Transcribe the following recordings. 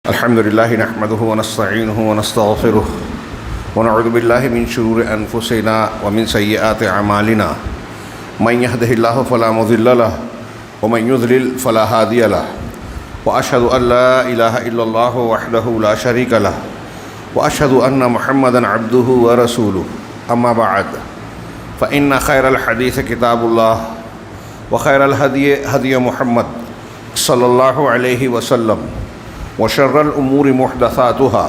الحمد لله نحمده ونستعينه ونستغفره ونعوذ بالله من شرور أنفسنا ومن سيئات أعمالنا من يهده الله فلا مضل له ومن يضلل فلا هادي له وأشهد أن لا إله إلا الله وحده لا شريك له وأشهد أن محمدا عبده ورسوله أما بعد فإن خير الحديث كتاب الله وخير الهدي هدي محمد صلى الله عليه وسلم وشر الأمور محدثاتها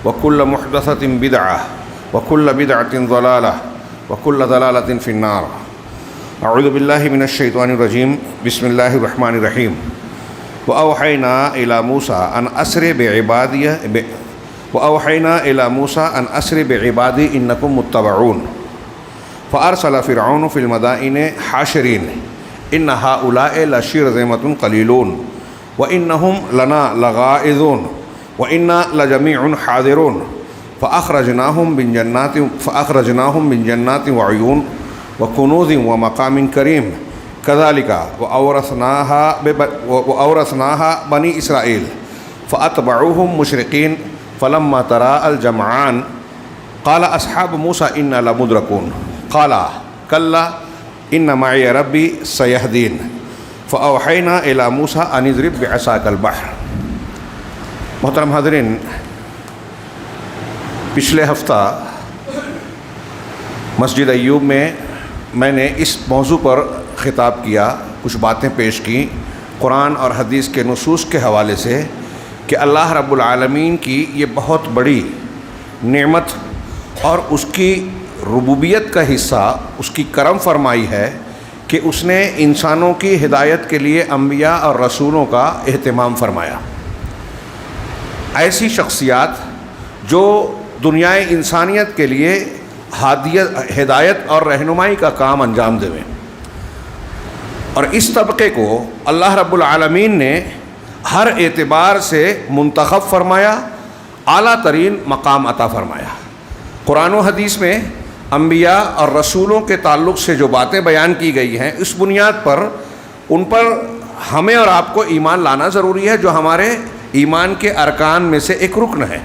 وكل محدثة بدعة وكل بدعة ضلالة وكل ضلالة في النار. أعوذ بالله من الشيطان الرجيم. بسم الله الرحمن الرحيم. وأوحينا إلى موسى أن أسر بعبادي إنكم متبعون فأرسل فرعون في المدائن حاشرين إن هؤلاء لشرذمة قليلون وإنهم لنا لغائظون وإنا لجميع حاذرون فأخرجناهم من جنات وعيون وكنوز ومقام كريم كذلك وأورثناها بني إسرائيل فأتبعوهم مشرقين فلما تراءى الجمعان قال أصحاب موسى إنا لمدركون قال كلا إن معي ربي سيهدين فأوحينا إلى موسى أن اضرب بعصاك البحر. محترم حاضرین، پچھلے ہفتہ مسجد ایوب میں نے اس موضوع پر خطاب کیا، کچھ باتیں پیش کی قرآن اور حدیث کے نصوص کے حوالے سے کہ اللہ رب العالمین کی یہ بہت بڑی نعمت اور اس کی ربوبیت کا حصہ اس کی کرم فرمائی ہے کہ اس نے انسانوں کی ہدایت کے لیے انبیاء اور رسولوں کا اہتمام فرمایا. ایسی شخصیات جو دنیائے انسانیت کے لیے ہدایت اور رہنمائی کا کام انجام دیں، اور اس طبقے کو اللہ رب العالمین نے ہر اعتبار سے منتخب فرمایا، اعلیٰ ترین مقام عطا فرمایا. قرآن و حدیث میں انبیاء اور رسولوں کے تعلق سے جو باتیں بیان کی گئی ہیں، اس بنیاد پر ان پر ہمیں اور آپ کو ایمان لانا ضروری ہے، جو ہمارے ایمان کے ارکان میں سے ایک رکن ہے.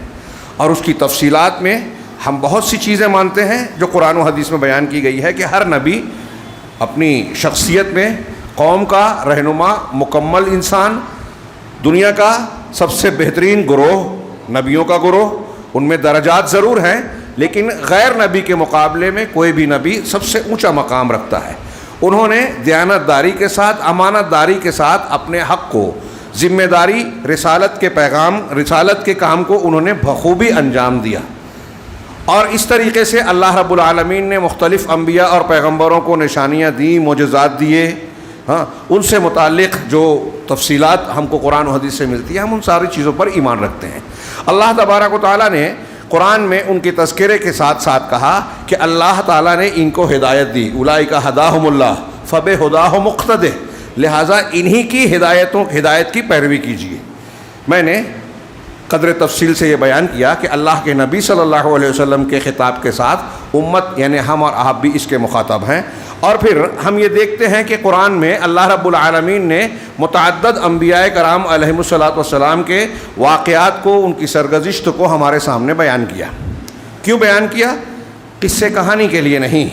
اور اس کی تفصیلات میں ہم بہت سی چیزیں مانتے ہیں جو قرآن و حدیث میں بیان کی گئی ہے کہ ہر نبی اپنی شخصیت میں قوم کا رہنما، مکمل انسان، دنیا کا سب سے بہترین گروہ نبیوں کا گروہ. ان میں درجات ضرور ہیں، لیکن غیر نبی کے مقابلے میں کوئی بھی نبی سب سے اونچا مقام رکھتا ہے. انہوں نے دیانت داری کے ساتھ، امانت داری کے ساتھ اپنے حق کو، ذمہ داری، رسالت کے کام کو انہوں نے بخوبی انجام دیا. اور اس طریقے سے اللہ رب العالمین نے مختلف انبیاء اور پیغمبروں کو نشانیاں دیں، معجزات دیے. ان سے متعلق جو تفصیلات ہم کو قرآن و حدیث سے ملتی ہیں، ہم ان ساری چیزوں پر ایمان رکھتے ہیں. اللہ تبارک و تعالیٰ نے قرآن میں ان کے تذکرے کے ساتھ ساتھ کہا کہ اللہ تعالیٰ نے ان کو ہدایت دی. اولئک ھداھم اللہ فبھداہ مقتدہ، لہٰذا انہی کی ہدایت کی پیروی کیجیے. میں نے قدر تفصیل سے یہ بیان کیا کہ اللہ کے نبی صلی اللہ علیہ وسلم کے خطاب کے ساتھ امت یعنی ہم اور آپ بھی اس کے مخاطب ہیں. اور پھر ہم یہ دیکھتے ہیں کہ قرآن میں اللہ رب العالمین نے متعدد انبیاء کرام علیہم الصلاۃ والسلام کے واقعات کو، ان کی سرگزشت کو ہمارے سامنے بیان کیا. کیوں بیان کیا؟ قصے کہانی کے لیے نہیں،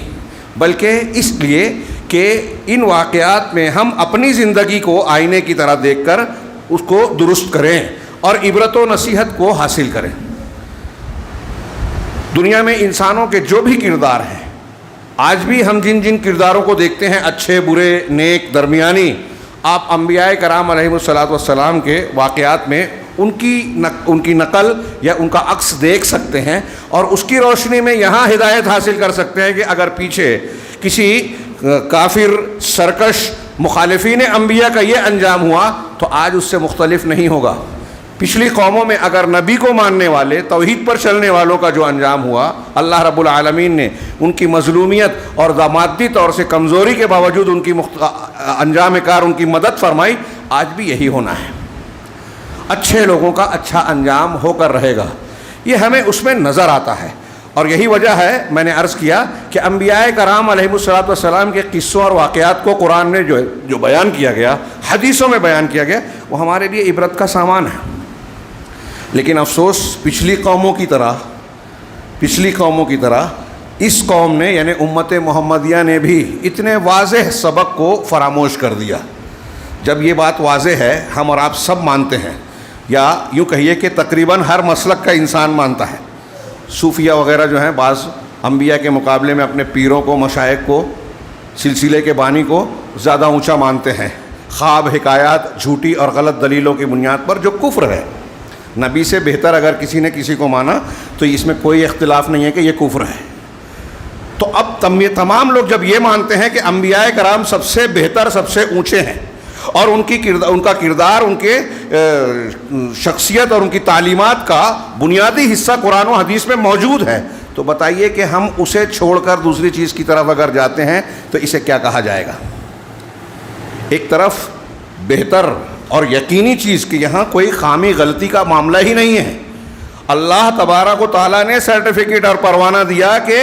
بلکہ اس لیے کہ ان واقعات میں ہم اپنی زندگی کو آئینے کی طرح دیکھ کر اس کو درست کریں اور عبرت و نصیحت کو حاصل کریں. دنیا میں انسانوں کے جو بھی کردار ہیں، آج بھی ہم جن کرداروں کو دیکھتے ہیں، اچھے، برے، نیک، درمیانی، آپ انبیاء کرام علیہم الصلاۃ والسلام کے واقعات میں ان کی نقل یا ان کا عکس دیکھ سکتے ہیں، اور اس کی روشنی میں یہاں ہدایت حاصل کر سکتے ہیں کہ اگر پیچھے کسی کافر، سرکش مخالفین انبیاء کا یہ انجام ہوا تو آج اس سے مختلف نہیں ہوگا. پچھلی قوموں میں اگر نبی کو ماننے والے، توحید پر چلنے والوں کا جو انجام ہوا، اللہ رب العالمین نے ان کی مظلومیت اور مادی طور سے کمزوری کے باوجود ان کی انجام کار ان کی مدد فرمائی. آج بھی یہی ہونا ہے. اچھے لوگوں کا اچھا انجام ہو کر رہے گا، یہ ہمیں اس میں نظر آتا ہے. اور یہی وجہ ہے، میں نے عرض کیا کہ انبیاء کرام علیہم الصلوۃ والسلام کے قصوں اور واقعات کو قرآن میں جو بیان کیا گیا، حدیثوں میں بیان کیا گیا، وہ ہمارے لیے عبرت کا سامان ہے. لیکن افسوس پچھلی قوموں کی طرح اس قوم نے یعنی امت محمدیہ نے بھی اتنے واضح سبق کو فراموش کر دیا. جب یہ بات واضح ہے، ہم اور آپ سب مانتے ہیں، یا یوں کہیے کہ تقریباً ہر مسلک کا انسان مانتا ہے. صوفیہ وغیرہ جو ہیں بعض انبیاء کے مقابلے میں اپنے پیروں کو، مشائخ کو، سلسلے کے بانی کو زیادہ اونچا مانتے ہیں. خواب، حکایات، جھوٹی اور غلط دلیلوں کی بنیاد پر، جو کفر ہے. نبی سے بہتر اگر کسی نے کسی کو مانا تو اس میں کوئی اختلاف نہیں ہے کہ یہ کفر ہے. تو اب تمام لوگ جب یہ مانتے ہیں کہ انبیاء کرام سب سے بہتر، سب سے اونچے ہیں، اور ان کا کردار، ان کے شخصیت اور ان کی تعلیمات کا بنیادی حصہ قرآن و حدیث میں موجود ہے، تو بتائیے کہ ہم اسے چھوڑ کر دوسری چیز کی طرف اگر جاتے ہیں تو اسے کیا کہا جائے گا؟ ایک طرف بہتر اور یقینی چیز کہ یہاں کوئی خامی غلطی کا معاملہ ہی نہیں ہے. اللہ تبارک و تعالیٰ نے سرٹیفکیٹ اور پروانہ دیا کہ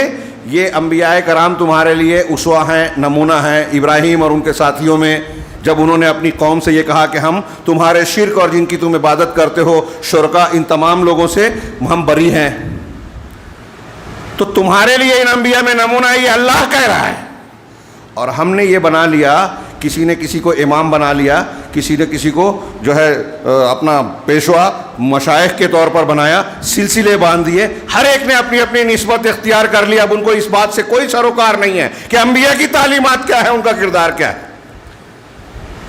یہ انبیاء کرام تمہارے لیے اسوہ ہیں، نمونہ ہیں. ابراہیم اور ان کے ساتھیوں میں جب انہوں نے اپنی قوم سے یہ کہا کہ ہم تمہارے شرک اور جن کی تم عبادت کرتے ہو، شرکا، ان تمام لوگوں سے ہم بری ہیں، تو تمہارے لیے ان انبیاء میں نمونہ ہے، یہ اللہ کہہ رہا ہے. اور ہم نے یہ بنا لیا، کسی نے کسی کو امام بنا لیا، کسی نے کسی کو جو ہے اپنا پیشوا، مشائخ کے طور پر بنایا، سلسلے باندھ دیے، ہر ایک نے اپنی اپنی نسبت اختیار کر لیا. اب ان کو اس بات سے کوئی سروکار نہیں ہے کہ انبیاء کی تعلیمات کیا ہے، ان کا کردار کیا ہے.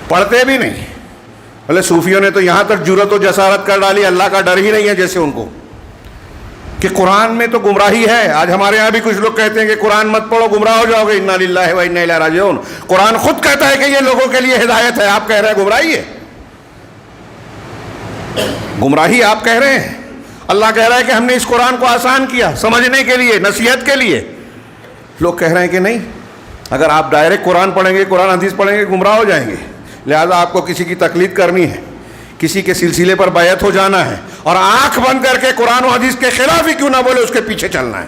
پڑھتے بھی نہیں. بھلے صوفیوں نے تو یہاں تک جرأت و جسارت کر ڈالی، اللہ کا ڈر ہی نہیں ہے جیسے ان کو، کہ قرآن میں تو گمراہی ہے. آج ہمارے ہاں بھی کچھ لوگ کہتے ہیں کہ قرآن مت پڑھو، گمراہ ہو جاؤ گے. انا للہ و انا الیہ راجعون. قرآن خود کہتا ہے کہ یہ لوگوں کے لیے ہدایت ہے، آپ کہہ رہے ہیں گمراہی ہے. گمراہی آپ کہہ رہے ہیں. اللہ کہہ رہا ہے کہ ہم نے اس قرآن کو آسان کیا سمجھنے کے لیے، نصیحت کے لیے. لوگ کہہ رہے ہیں کہ نہیں، اگر آپ ڈائریکٹ قرآن پڑھیں گے، قرآن حدیث پڑھیں گے، گمراہ ہو جائیں گے. لہذا آپ کو کسی کی تقلید کرنی ہے، کسی کے سلسلے پر بیعت ہو جانا ہے، اور آنکھ بند کر کے قرآن و حدیث کے خلاف ہی کیوں نہ بولے، اس کے پیچھے چلنا ہے.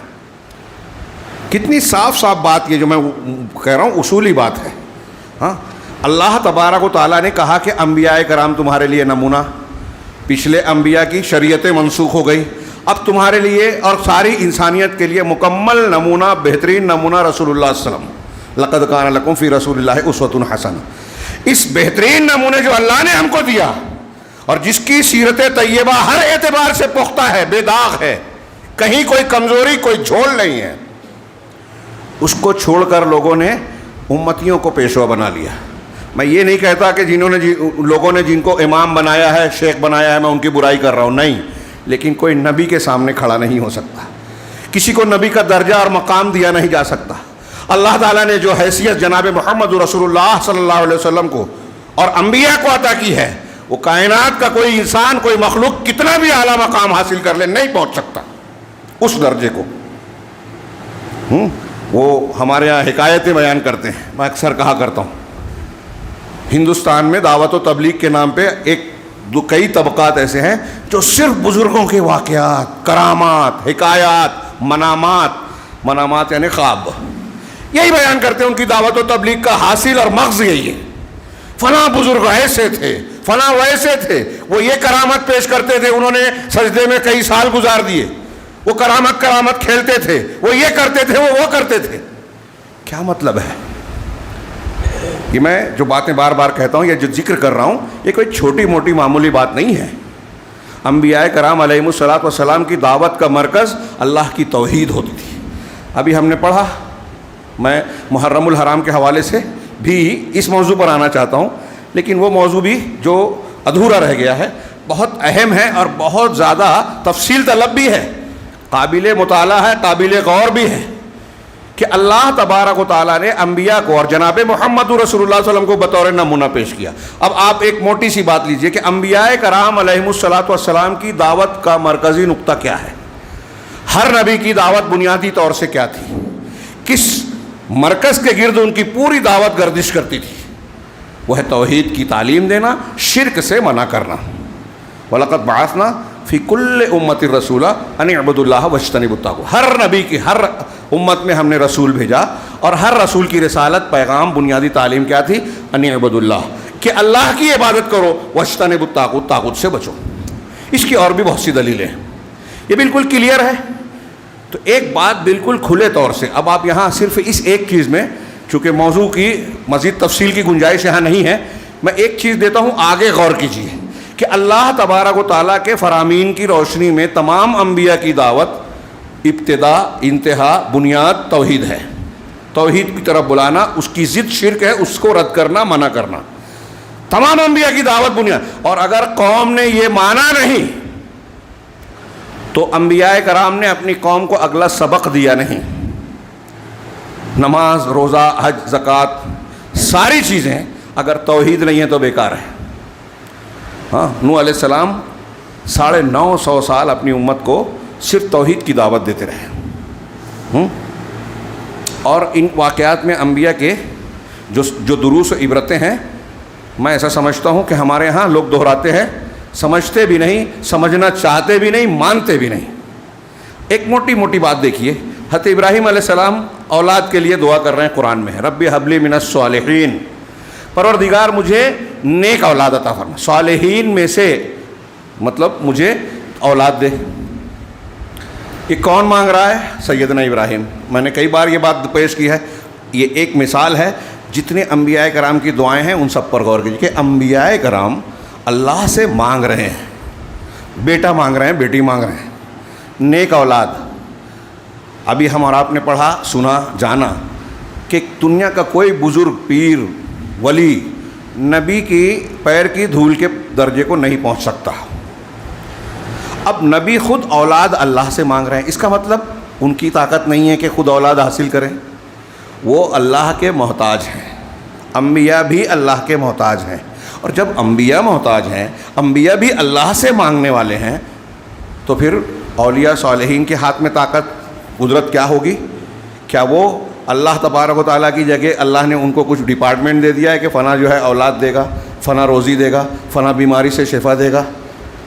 کتنی صاف صاف بات یہ جو میں کہہ رہا ہوں اصولی بات ہے. ہاں، اللہ تبارک و تعالیٰ نے کہا کہ انبیاء کرام تمہارے لیے نمونہ. پچھلے انبیاء کی شریعتیں منسوخ ہو گئی، اب تمہارے لیے اور ساری انسانیت کے لیے مکمل نمونہ، بہترین نمونہ رسول اللہ صلی اللہ علیہ وسلم. لقد کان لکم فی رسول اللہ اسوۃ حسنہ. اس بہترین نمونے جو اللہ نے ہم کو دیا، اور جس کی سیرت طیبہ ہر اعتبار سے پختہ ہے، بے داغ ہے، کہیں کوئی کمزوری، کوئی جھول نہیں ہے، اس کو چھوڑ کر لوگوں نے امتیوں کو پیشوا بنا لیا. میں یہ نہیں کہتا کہ لوگوں نے جن کو امام بنایا ہے، شیخ بنایا ہے، میں ان کی برائی کر رہا ہوں، نہیں. لیکن کوئی نبی کے سامنے کھڑا نہیں ہو سکتا، کسی کو نبی کا درجہ اور مقام دیا نہیں جا سکتا. اللہ تعالیٰ نے جو حیثیت جناب محمد رسول اللہ صلی اللہ علیہ وسلم کو اور انبیاء کو عطا کی ہے، وہ کائنات کا کوئی انسان، کوئی مخلوق کتنا بھی اعلیٰ مقام حاصل کر لے نہیں پہنچ سکتا اس درجے کو. وہ ہمارے یہاں حکایتیں بیان کرتے ہیں. میں اکثر کہا کرتا ہوں، ہندوستان میں دعوت و تبلیغ کے نام پہ کئی طبقات ایسے ہیں جو صرف بزرگوں کے واقعات، کرامات، حکایات، منامات یعنی خواب، یہی بیان کرتے ہیں. ان کی دعوت و تبلیغ کا حاصل اور مغز یہی ہے. فلاں بزرگ ایسے تھے، فلاں ویسے تھے، وہ یہ کرامت پیش کرتے تھے، انہوں نے سجدے میں کئی سال گزار دیے، وہ کرامت کھیلتے تھے، وہ یہ کرتے تھے، وہ کرتے تھے. کیا مطلب ہے؟ یہ میں جو باتیں بار بار کہتا ہوں، یہ جو ذکر کر رہا ہوں، یہ کوئی چھوٹی موٹی معمولی بات نہیں ہے. انبیاء کرام علیہم الصلوۃ والسلام کی دعوت کا مرکز اللہ کی توحید ہوتی تھی. ابھی ہم نے پڑھا، میں محرم الحرام کے حوالے سے بھی اس موضوع پر آنا چاہتا ہوں، لیکن وہ موضوع بھی جو ادھورا رہ گیا ہے، بہت اہم ہے اور بہت زیادہ تفصیل طلب بھی ہے، قابل مطالعہ ہے، قابل غور بھی ہے، کہ اللہ تبارک و تعالیٰ نے انبیاء کو اور جناب محمد رسول اللہ صلی اللہ علیہ وسلم کو بطور نمونہ پیش کیا. اب آپ ایک موٹی سی بات لیجئے کہ انبیاء کرام علیہم الصلوۃ والسلام کی دعوت کا مرکزی نقطہ کیا ہے. ہر نبی کی دعوت بنیادی طور سے کیا تھی، کس مرکز کے گرد ان کی پوری دعوت گردش کرتی تھی؟ وہ ہے توحید کی تعلیم دینا، شرک سے منع کرنا. وَلَقَدْ بَعَثْنَا فِي كُلِّ أُمَّةٍ رَسُولًا أَنِ اعْبُدُوا اللَّهَ وَاجْتَنِبُوا الطَّاغُوتَ. ہر نبی کی ہر امت میں ہم نے رسول بھیجا، اور ہر رسول کی رسالت، پیغام، بنیادی تعلیم کیا تھی؟ أَنِ اعْبُدُوا اللَّهَ، کہ اللہ کی عبادت کرو، وَاجْتَنِبُوا الطَّاغُوتَ، طاغوت سے بچو. اس کی اور بھی بہت سی دلیلیں ہیں، یہ بالکل کلیئر ہے۔ تو ایک بات بالکل کھلے طور سے، اب آپ یہاں صرف اس ایک چیز میں، چونکہ موضوع کی مزید تفصیل کی گنجائش یہاں نہیں ہے، میں ایک چیز دیتا ہوں، آگے غور کیجیے کہ اللہ تبارک و تعالیٰ کے فرامین کی روشنی میں تمام انبیاء کی دعوت ابتدا، انتہا، بنیاد توحید ہے۔ توحید کی طرف بلانا، اس کی ضد شرک ہے، اس کو رد کرنا، منع کرنا، تمام انبیاء کی دعوت بنیاد۔ اور اگر قوم نے یہ مانا نہیں تو انبیاء کرام نے اپنی قوم کو اگلا سبق دیا نہیں۔ نماز، روزہ، حج، زکوٰۃ، ساری چیزیں اگر توحید نہیں ہے تو بیکار ہے۔ ہاں، نوح علیہ السلام 950 سال اپنی امت کو صرف توحید کی دعوت دیتے رہے۔ اور ان واقعات میں انبیاء کے جو دروس و عبرتیں ہیں، میں ایسا سمجھتا ہوں کہ ہمارے ہاں لوگ دہراتے ہیں، سمجھتے بھی نہیں، سمجھنا چاہتے بھی نہیں، مانتے بھی نہیں۔ ایک موٹی موٹی بات دیکھیے، حضرت ابراہیم علیہ السلام اولاد کے لیے دعا کر رہے ہیں قرآن میں، رب حب لی من الصالحین، پروردگار مجھے نیک اولاد عطا فرما، صالحین میں سے مطلب مجھے اولاد دے۔ یہ کون مانگ رہا ہے؟ سیدنا ابراہیم۔ میں نے کئی بار یہ بات پیش کی ہے، یہ ایک مثال ہے، جتنے انبیاء کرام کی دعائیں ہیں ان سب پر غور کیجیے کہ انبیاء کرام اللہ سے مانگ رہے ہیں، بیٹا مانگ رہے ہیں، بیٹی مانگ رہے ہیں، نیک اولاد۔ ابھی ہم اور آپ نے پڑھا، سنا، جانا کہ دنیا کا کوئی بزرگ، پیر، ولی نبی کی پیر کی دھول کے درجے کو نہیں پہنچ سکتا۔ اب نبی خود اولاد اللہ سے مانگ رہے ہیں، اس کا مطلب ان کی طاقت نہیں ہے کہ خود اولاد حاصل کریں، وہ اللہ کے محتاج ہیں۔ انبیاء بھی اللہ کے محتاج ہیں، اور جب انبیاء محتاج ہیں، انبیاء بھی اللہ سے مانگنے والے ہیں، تو پھر اولیاء صالحین کے ہاتھ میں طاقت، قدرت کیا ہوگی؟ کیا وہ اللہ تبارک و تعالیٰ کی جگہ اللہ نے ان کو کچھ ڈپارٹمنٹ دے دیا ہے کہ فلاں جو ہے اولاد دے گا، فلاں روزی دے گا، فلاں بیماری سے شفا دے گا،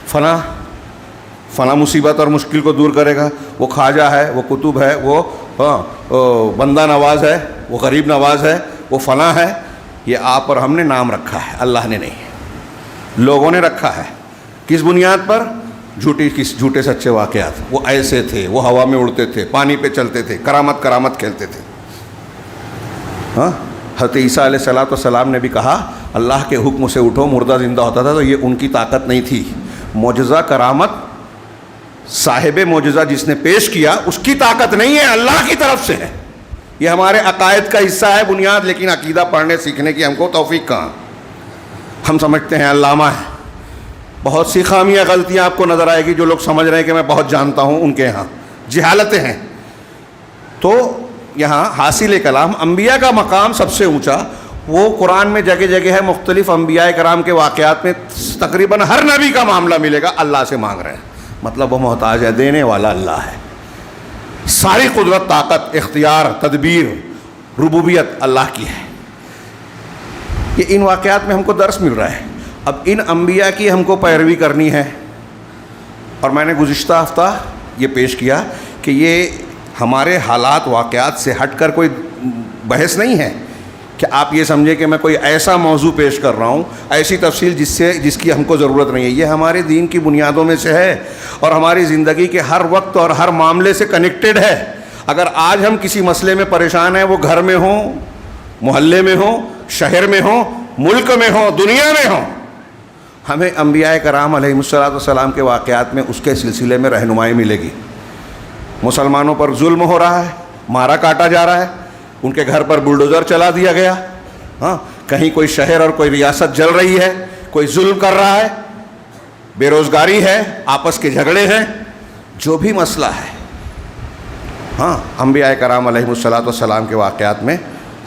فلاں مصیبت اور مشکل کو دور کرے گا، وہ خواجہ ہے، وہ قطب ہے، وہ بندہ نواز ہے، وہ غریب نواز ہے، وہ فلاں ہے؟ یہ آپ اور ہم نے نام رکھا ہے، اللہ نے نہیں، لوگوں نے رکھا ہے۔ کس بنیاد پر؟ جھوٹے سچے واقعات۔ وہ ایسے تھے، وہ ہوا میں اڑتے تھے، پانی پہ چلتے تھے، کرامت کھیلتے تھے۔ ہاں، حضرت عیسیٰ علیہ السلام نے بھی کہا اللہ کے حکم سے اٹھو، مردہ زندہ ہوتا تھا، تو یہ ان کی طاقت نہیں تھی۔ معجزہ، کرامت، صاحب معجزہ جس نے پیش کیا اس کی طاقت نہیں ہے، اللہ کی طرف سے ہے۔ یہ ہمارے عقائد کا حصہ ہے، بنیاد، لیکن عقیدہ پڑھنے سیکھنے کی ہم کو توفیق کہاں؟ ہم سمجھتے ہیں علامہ ہے۔ بہت سی خامیاں، غلطیاں آپ کو نظر آئے گی، جو لوگ سمجھ رہے ہیں کہ میں بہت جانتا ہوں، ان کے یہاں جہالتیں ہیں۔ تو یہاں حاصل کلام انبیاء کا مقام سب سے اونچا، وہ قرآن میں جگہ جگہ ہے، مختلف انبیاء کرام کے واقعات میں تقریباً ہر نبی کا معاملہ ملے گا، اللہ سے مانگ رہے ہیں، مطلب وہ محتاج ہے، دینے والا اللہ ہے۔ ساری قدرت، طاقت، اختیار، تدبیر، ربوبیت اللہ کی ہے۔ یہ ان واقعات میں ہم کو درس مل رہا ہے۔ اب ان انبیاء کی ہم کو پیروی کرنی ہے، اور میں نے گزشتہ ہفتہ یہ پیش کیا کہ یہ ہمارے حالات، واقعات سے ہٹ کر کوئی بحث نہیں ہے کہ آپ یہ سمجھیں کہ میں کوئی ایسا موضوع پیش کر رہا ہوں، ایسی تفصیل جس کی ہم کو ضرورت نہیں ہے۔ یہ ہمارے دین کی بنیادوں میں سے ہے، اور ہماری زندگی کے ہر وقت اور ہر معاملے سے کنیکٹڈ ہے۔ اگر آج ہم کسی مسئلے میں پریشان ہیں، وہ گھر میں ہوں، محلے میں ہوں، شہر میں ہوں، ملک میں ہوں، دنیا میں ہوں، ہمیں انبیاء کرام علیہ السلام کے واقعات میں اس کے سلسلے میں رہنمائی ملے گی۔ مسلمانوں پر ظلم ہو رہا ہے، مارا کاٹا جا رہا ہے، ان کے گھر پر بلڈوزر چلا دیا گیا، ہاں، کہیں کوئی شہر اور کوئی ریاست جل رہی ہے، کوئی ظلم کر رہا ہے، بے روزگاری ہے، آپس کے جھگڑے ہیں، جو بھی مسئلہ ہے، ہاں، انبیاء کرام علیہ السلام کے واقعات میں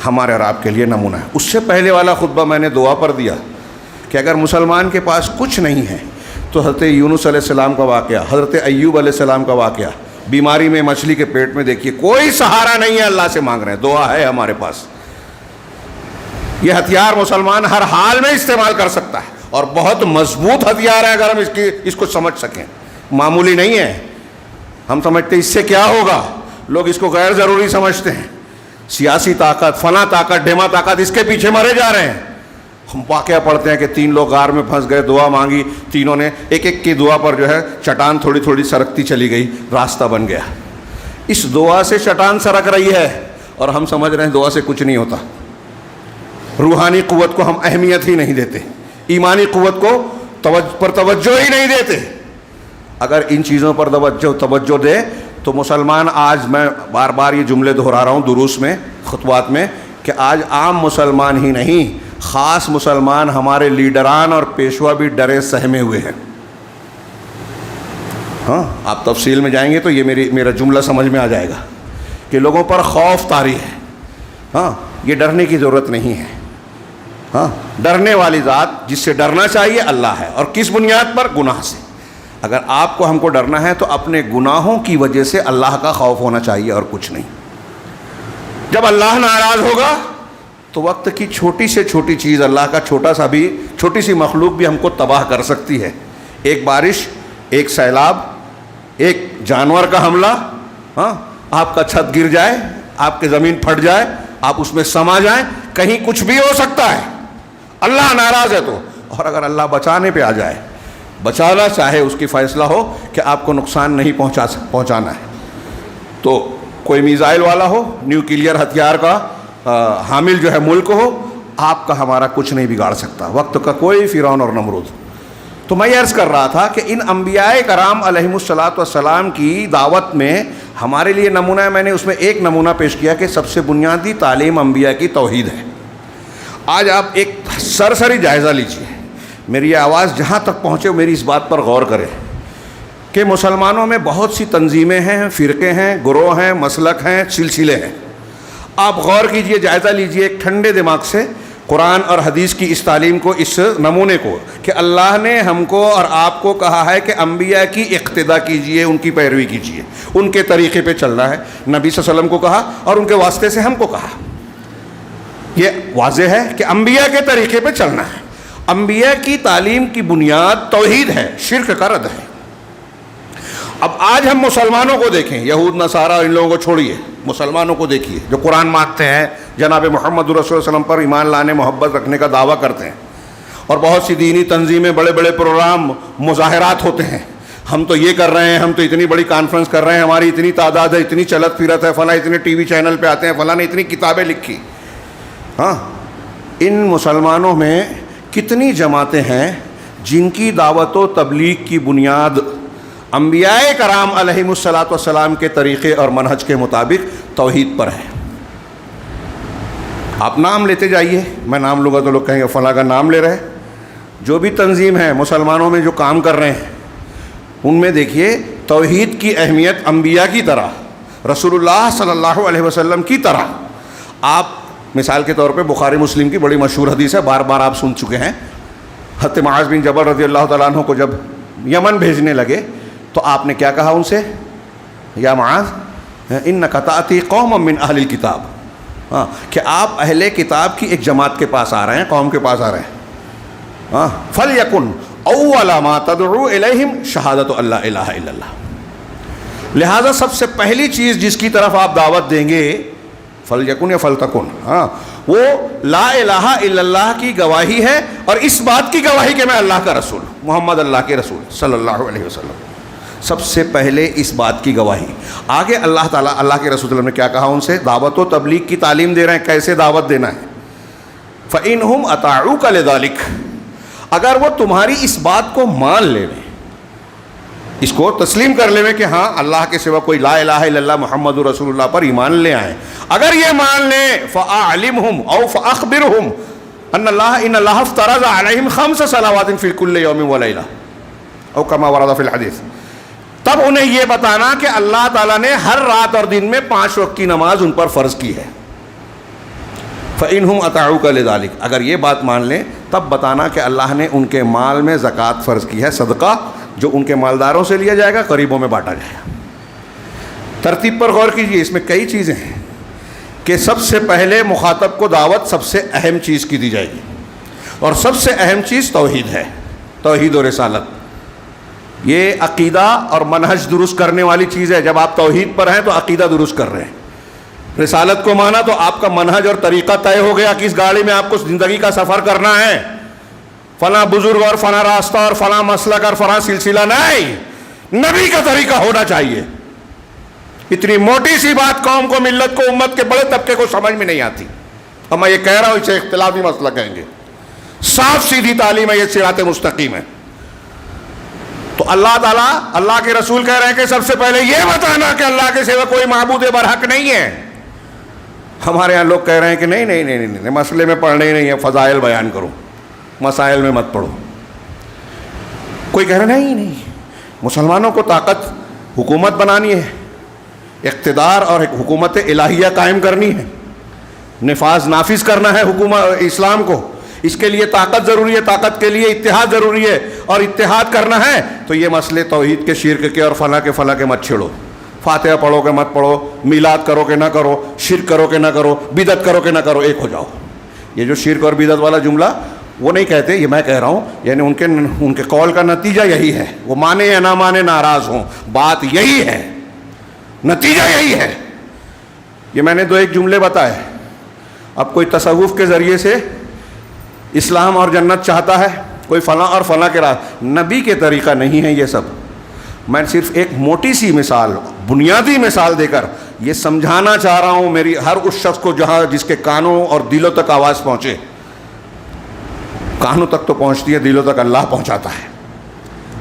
ہمارے اور آپ کے لیے نمونہ ہے۔ اس سے پہلے والا خطبہ میں نے دعا پر دیا کہ اگر مسلمان کے پاس کچھ نہیں ہے تو حضرت یونس علیہ السلام کا واقعہ، حضرت ایوب علیہ السلام کا واقعہ، بیماری میں، مچھلی کے پیٹ میں، دیکھیے کوئی سہارا نہیں ہے، اللہ سے مانگ رہے ہیں، دعا ہے ہمارے پاس۔ یہ ہتھیار مسلمان ہر حال میں استعمال کر سکتا ہے، اور بہت مضبوط ہتھیار ہے اگر ہم اس کو سمجھ سکیں، معمولی نہیں ہے۔ ہم سمجھتے اس سے کیا ہوگا، لوگ اس کو غیر ضروری سمجھتے ہیں، سیاسی طاقت، فلاں طاقت، ڈھیما طاقت، اس کے پیچھے مرے جا رہے ہیں۔ ہم واقعہ پڑھتے ہیں کہ 3 لوگ غار میں پھنس گئے, دعا مانگی, تینوں نے ایک ایک کی دعا پر جو ہے چٹان تھوڑی تھوڑی سرکتی چلی گئی, راستہ بن گیا. اس دعا سے چٹان سرک رہی ہے اور ہم سمجھ رہے ہیں دعا سے کچھ نہیں ہوتا. روحانی قوت کو ہم اہمیت ہی نہیں دیتے, ایمانی قوت کو پر توجہ ہی نہیں دیتے. اگر ان چیزوں پر توجہ دے تو مسلمان, آج میں بار بار یہ جملے دہرا رہا ہوں دروس میں, خطبات میں, کہ آج عام مسلمان ہی نہیں, خاص مسلمان ہمارے لیڈران اور پیشوا بھی ڈرے سہمے ہوئے ہیں. ہاں, آپ تفصیل میں جائیں گے تو یہ میرا جملہ سمجھ میں آ جائے گا کہ لوگوں پر خوف طاری ہے. ہاں, یہ ڈرنے کی ضرورت نہیں ہے. ہاں, ڈرنے والی ذات جس سے ڈرنا چاہیے اللہ ہے. اور کس بنیاد پر؟ گناہ سے. اگر آپ کو ہم کو ڈرنا ہے تو اپنے گناہوں کی وجہ سے اللہ کا خوف ہونا چاہیے اور کچھ نہیں. جب اللہ ناراض ہوگا تو وقت کی چھوٹی سے چھوٹی چیز, اللہ کا چھوٹی سی مخلوق بھی ہم کو تباہ کر سکتی ہے. ایک بارش, ایک سیلاب, ایک جانور کا حملہ, ہاں, آپ کا چھت گر جائے, آپ کی زمین پھٹ جائے, آپ اس میں سما جائیں, کہیں کچھ بھی ہو سکتا ہے. اللہ ناراض ہے تو. اور اگر اللہ بچانے پہ آ جائے, بچانا چاہے, اس کی فیصلہ ہو کہ آپ کو نقصان نہیں پہنچانا ہے, تو کوئی میزائل والا ہو, نیوکلیئر ہتھیار کا حامل جو ہے ملک ہو, آپ کا ہمارا کچھ نہیں بگاڑ سکتا. وقت کا کوئی فرعون اور نمرود. تو میں یہ عرض کر رہا تھا کہ ان انبیاء کرام علیہم الصلاۃ والسلام کی دعوت میں ہمارے لیے نمونہ ہے. میں نے اس میں ایک نمونہ پیش کیا کہ سب سے بنیادی تعلیم انبیاء کی توحید ہے. آج آپ ایک سرسری جائزہ لیجیے, میری یہ آواز جہاں تک پہنچے میری اس بات پر غور کریں کہ مسلمانوں میں بہت سی تنظیمیں ہیں, فرقے ہیں, گروہ ہیں, مسلک ہیں, سلسلے ہیں. آپ غور کیجئے, جائزہ لیجئے ایک ٹھنڈے دماغ سے قرآن اور حدیث کی اس تعلیم کو, اس نمونے کو, کہ اللہ نے ہم کو اور آپ کو کہا ہے کہ انبیاء کی اقتداء کیجئے, ان کی پیروی کیجئے, ان کے طریقے پہ چلنا ہے. نبی صلی اللہ علیہ وسلم کو کہا اور ان کے واسطے سے ہم کو کہا. یہ واضح ہے کہ انبیاء کے طریقے پہ چلنا ہے. انبیاء کی تعلیم کی بنیاد توحید ہے, شرک کا رد ہے. اب آج ہم مسلمانوں کو دیکھیں, یہود نصارہ ان لوگوں کو چھوڑیے, مسلمانوں کو دیکھیے جو قرآن مانتے ہیں, جناب محمد رسول اللہ علیہ وسلم پر ایمان لانے, محبت رکھنے کا دعویٰ کرتے ہیں, اور بہت سی دینی تنظیمیں, بڑے بڑے پروگرام, مظاہرات ہوتے ہیں. ہم تو یہ کر رہے ہیں, ہم تو اتنی بڑی کانفرنس کر رہے ہیں, ہماری اتنی تعداد ہے, اتنی چلت پھرت ہے, فلاں اتنے ٹی وی چینل پہ آتے ہیں, فلاں نے اتنی کتابیں لکھی. ہاں, ان مسلمانوں میں کتنی جماعتیں ہیں جن کی دعوت و تبلیغ کی بنیاد انبیاء کرام علیہم الصلاۃ والسلام کے طریقے اور منہج کے مطابق توحید پر ہے. آپ نام لیتے جائیے, میں نام لوں گا تو لوگ کہیں گے فلاں کا نام لے رہے. جو بھی تنظیم ہے مسلمانوں میں جو کام کر رہے ہیں, ان میں دیکھیے توحید کی اہمیت انبیاء کی طرح, رسول اللہ صلی اللہ علیہ وسلم کی طرح. آپ مثال کے طور پہ بخاری مسلم کی بڑی مشہور حدیث ہے, بار بار آپ سن چکے ہیں. حضرت معاذ بن جبل رضی اللہ تعالیٰ عنہ کو جب یمن بھیجنے لگے تو آپ نے کیا کہا ان سے, یا معاذ انک تأتی قوما من اہل الکتاب, ہاں, کہ آپ اہل کتاب کی ایک جماعت کے پاس آ رہے ہیں, قوم کے پاس آ رہے ہیں. ہاں, فلیکن اول ما تدعو الیہم شہادت اللہ الہ الا اللہ. لہذا سب سے پہلی چیز جس کی طرف آپ دعوت دیں گے, فلیکن یا فلتکن, ہاں, وہ لا الہ الا اللہ کی گواہی ہے, اور اس بات کی گواہی کہ میں اللہ کا رسول, محمد اللہ کے رسول صلی اللہ علیہ وسلم. سب سے پہلے اس بات کی گواہی. آگے اللہ تعالیٰ, اللہ کے رسول صلی اللہ علیہ وسلم نے کیا کہا ان سے, دعوت و تبلیغ کی تعلیم دے رہے ہیں, کیسے دعوت دینا ہے. فَإِنْهُمْ أَطَاعُوكَ لِذَلِكَ, اگر وہ تمہاری اس بات کو مان لے, اس کو تسلیم کر لے کہ ہاں اللہ کے سوا کوئی لا الہ الا اللہ محمد رسول اللہ پر ایمان لے آئیں, اگر یہ مان لیں, فَأَعْلِمْهُمْ أَوْ فَأَخْبِرْهُمْ أَنَّ اللَّهَ افْتَرَضَ عَلَيْهِمْ 5 صَلَوَاتٍ فِي كُلِّ يَوْمٍ وَلَيْلَةٍ أَوْ كَمَا وَرَدَ فِي الْحَدِيثِ. تب انہیں یہ بتانا کہ اللہ تعالیٰ نے ہر رات اور دن میں 5 وقت کی نماز ان پر فرض کی ہے. فَإِنْهُمْ أَطَاعُوكَ لِذَلِكَ, اگر یہ بات مان لیں تب بتانا کہ اللہ نے ان کے مال میں زکوٰۃ فرض کی ہے, صدقہ جو ان کے مالداروں سے لیا جائے گا, غریبوں میں بانٹا جائے گا. ترتیب پر غور کیجیے, اس میں کئی چیزیں ہیں کہ سب سے پہلے مخاطب کو دعوت سب سے اہم چیز کی دی جائے گی, اور سب سے اہم چیز توحید ہے, توحید و رسالت. یہ عقیدہ اور منہج درست کرنے والی چیز ہے. جب آپ توحید پر ہیں تو عقیدہ درست کر رہے ہیں. رسالت کو مانا تو آپ کا منہج اور طریقہ طے ہو گیا کہ اس گاڑی میں آپ کو زندگی کا سفر کرنا ہے، فلاں بزرگ اور فلاں راستہ اور فلاں مسلک اور فلاں سلسلہ نہیں، نبی کا طریقہ ہونا چاہیے۔ اتنی موٹی سی بات قوم کو، ملت کو، امت کے بڑے طبقے کو سمجھ میں نہیں آتی، اور میں یہ کہہ رہا ہوں اسے اختلافی مسئلہ کہیں گے۔ صاف سیدھی تعلیم ہے، یہ صراط مستقیم ہے۔ تو اللہ تعالیٰ، اللہ کے رسول کہہ رہے ہیں کہ سب سے پہلے یہ بتانا کہ اللہ کے سوا کوئی معبود برحق نہیں ہے۔ ہمارے یہاں لوگ کہہ رہے ہیں کہ نہیں نہیں نہیں نہیں، مسئلے میں پڑھنا ہی نہیں ہے، فضائل بیان کرو، مسائل میں مت پڑھو۔ کوئی کہہ رہا نہیں نہیں، مسلمانوں کو طاقت حکومت بنانی ہے، اقتدار اور حکومت الہیہ قائم کرنی ہے، نافذ کرنا ہے حکومت اسلام کو، اس کے لیے طاقت ضروری ہے، طاقت کے لیے اتحاد ضروری ہے، اور اتحاد کرنا ہے تو یہ مسئلے توحید کے، شرک کے اور فلاں کے مت چھیڑو، فاتحہ پڑھو کہ مت پڑھو، میلاد کرو کہ نہ کرو، شرک کرو کہ نہ کرو، بدعت کرو کہ نہ کرو، ایک ہو جاؤ۔ یہ جو شرک اور بدعت والا جملہ وہ نہیں کہتے، یہ میں کہہ رہا ہوں، یعنی ان کے قول کا نتیجہ یہی ہے، وہ مانے یا نہ مانے، ناراض ہوں، بات یہی ہے، نتیجہ یہی ہے۔ یہ میں نے دو ایک جملے بتائے۔ اب کوئی تصوف کے ذریعے سے اسلام اور جنت چاہتا ہے، کوئی فلاں اور فلاں کے راہ، نبی کے طریقہ نہیں ہے یہ سب۔ میں صرف ایک موٹی سی مثال، بنیادی مثال دے کر یہ سمجھانا چاہ رہا ہوں میری ہر اس شخص کو جس کے کانوں اور دلوں تک آواز پہنچے۔ کانوں تک تو پہنچتی ہے، دلوں تک اللہ پہنچاتا ہے۔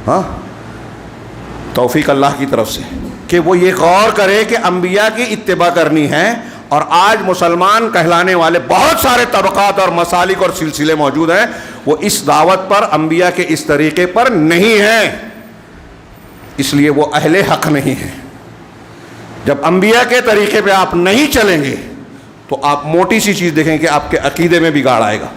ہاں، توفیق اللہ کی طرف سے کہ وہ یہ غور کرے کہ انبیاء کی اتباع کرنی ہے۔ اور آج مسلمان کہلانے والے بہت سارے طبقات اور مسالک اور سلسلے موجود ہیں، وہ اس دعوت پر، انبیاء کے اس طریقے پر نہیں ہیں، اس لیے وہ اہل حق نہیں ہیں۔ جب انبیاء کے طریقے پہ آپ نہیں چلیں گے تو آپ موٹی سی چیز دیکھیں کہ آپ کے عقیدے میں بگاڑ آئے گا،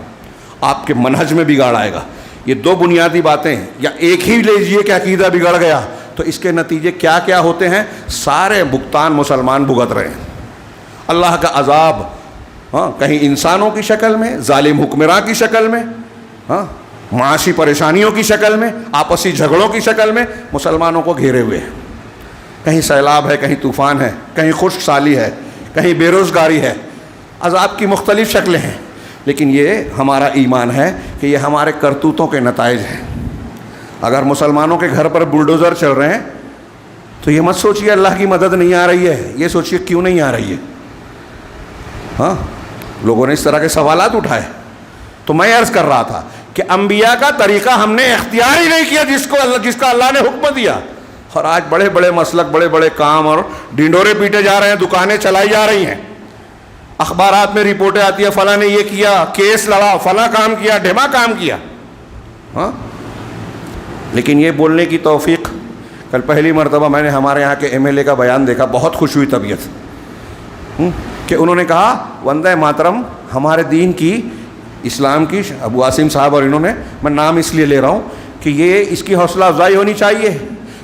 آپ کے منہج میں بگاڑ آئے گا۔ یہ دو بنیادی باتیں، یا ایک ہی لیجئے کہ عقیدہ بگڑ گیا تو اس کے نتیجے کیا کیا ہوتے ہیں، سارے بھگتان مسلمان بھگت رہے ہیں۔ اللہ کا عذاب، ہاں، کہیں انسانوں کی شکل میں، ظالم حکمراں کی شکل میں، ہاں، معاشی پریشانیوں کی شکل میں، آپسی جھگڑوں کی شکل میں مسلمانوں کو گھیرے ہوئے ہیں۔ کہیں سیلاب ہے، کہیں طوفان ہے، کہیں خشک سالی ہے، کہیں بے روزگاری ہے، عذاب کی مختلف شکلیں ہیں۔ لیکن یہ ہمارا ایمان ہے کہ یہ ہمارے کرتوتوں کے نتائج ہیں۔ اگر مسلمانوں کے گھر پر بلڈوزر چل رہے ہیں تو یہ مت سوچیے اللہ کی مدد نہیں آ رہی ہے، یہ سوچیے کیوں نہیں آ رہی ہے۔ ہاں، لوگوں نے اس طرح کے سوالات اٹھائے، تو میں عرض کر رہا تھا کہ انبیاء کا طریقہ ہم نے اختیار ہی نہیں کیا جس کا اللہ نے حکم دیا، اور آج بڑے بڑے مسلک، بڑے بڑے کام اور ڈنڈورے پیٹے جا رہے ہیں، دکانیں چلائی جا رہی ہیں، اخبارات میں رپورٹیں آتی ہیں فلاں نے یہ کیا، کیس لڑا، فلاں کام کیا، ڈھما کام کیا۔ ہاں، لیکن یہ بولنے کی توفیق، کل پہلی مرتبہ میں نے ہمارے یہاں کے MLA کا بیان دیکھا، بہت خوش ہوئی طبیعت کہ انہوں نے کہا وندے ماترم ہمارے دین کی، اسلام کی، ابو عاصم صاحب اور انہوں نے، میں نام اس لیے لے رہا ہوں کہ یہ اس کی حوصلہ افزائی ہونی چاہیے۔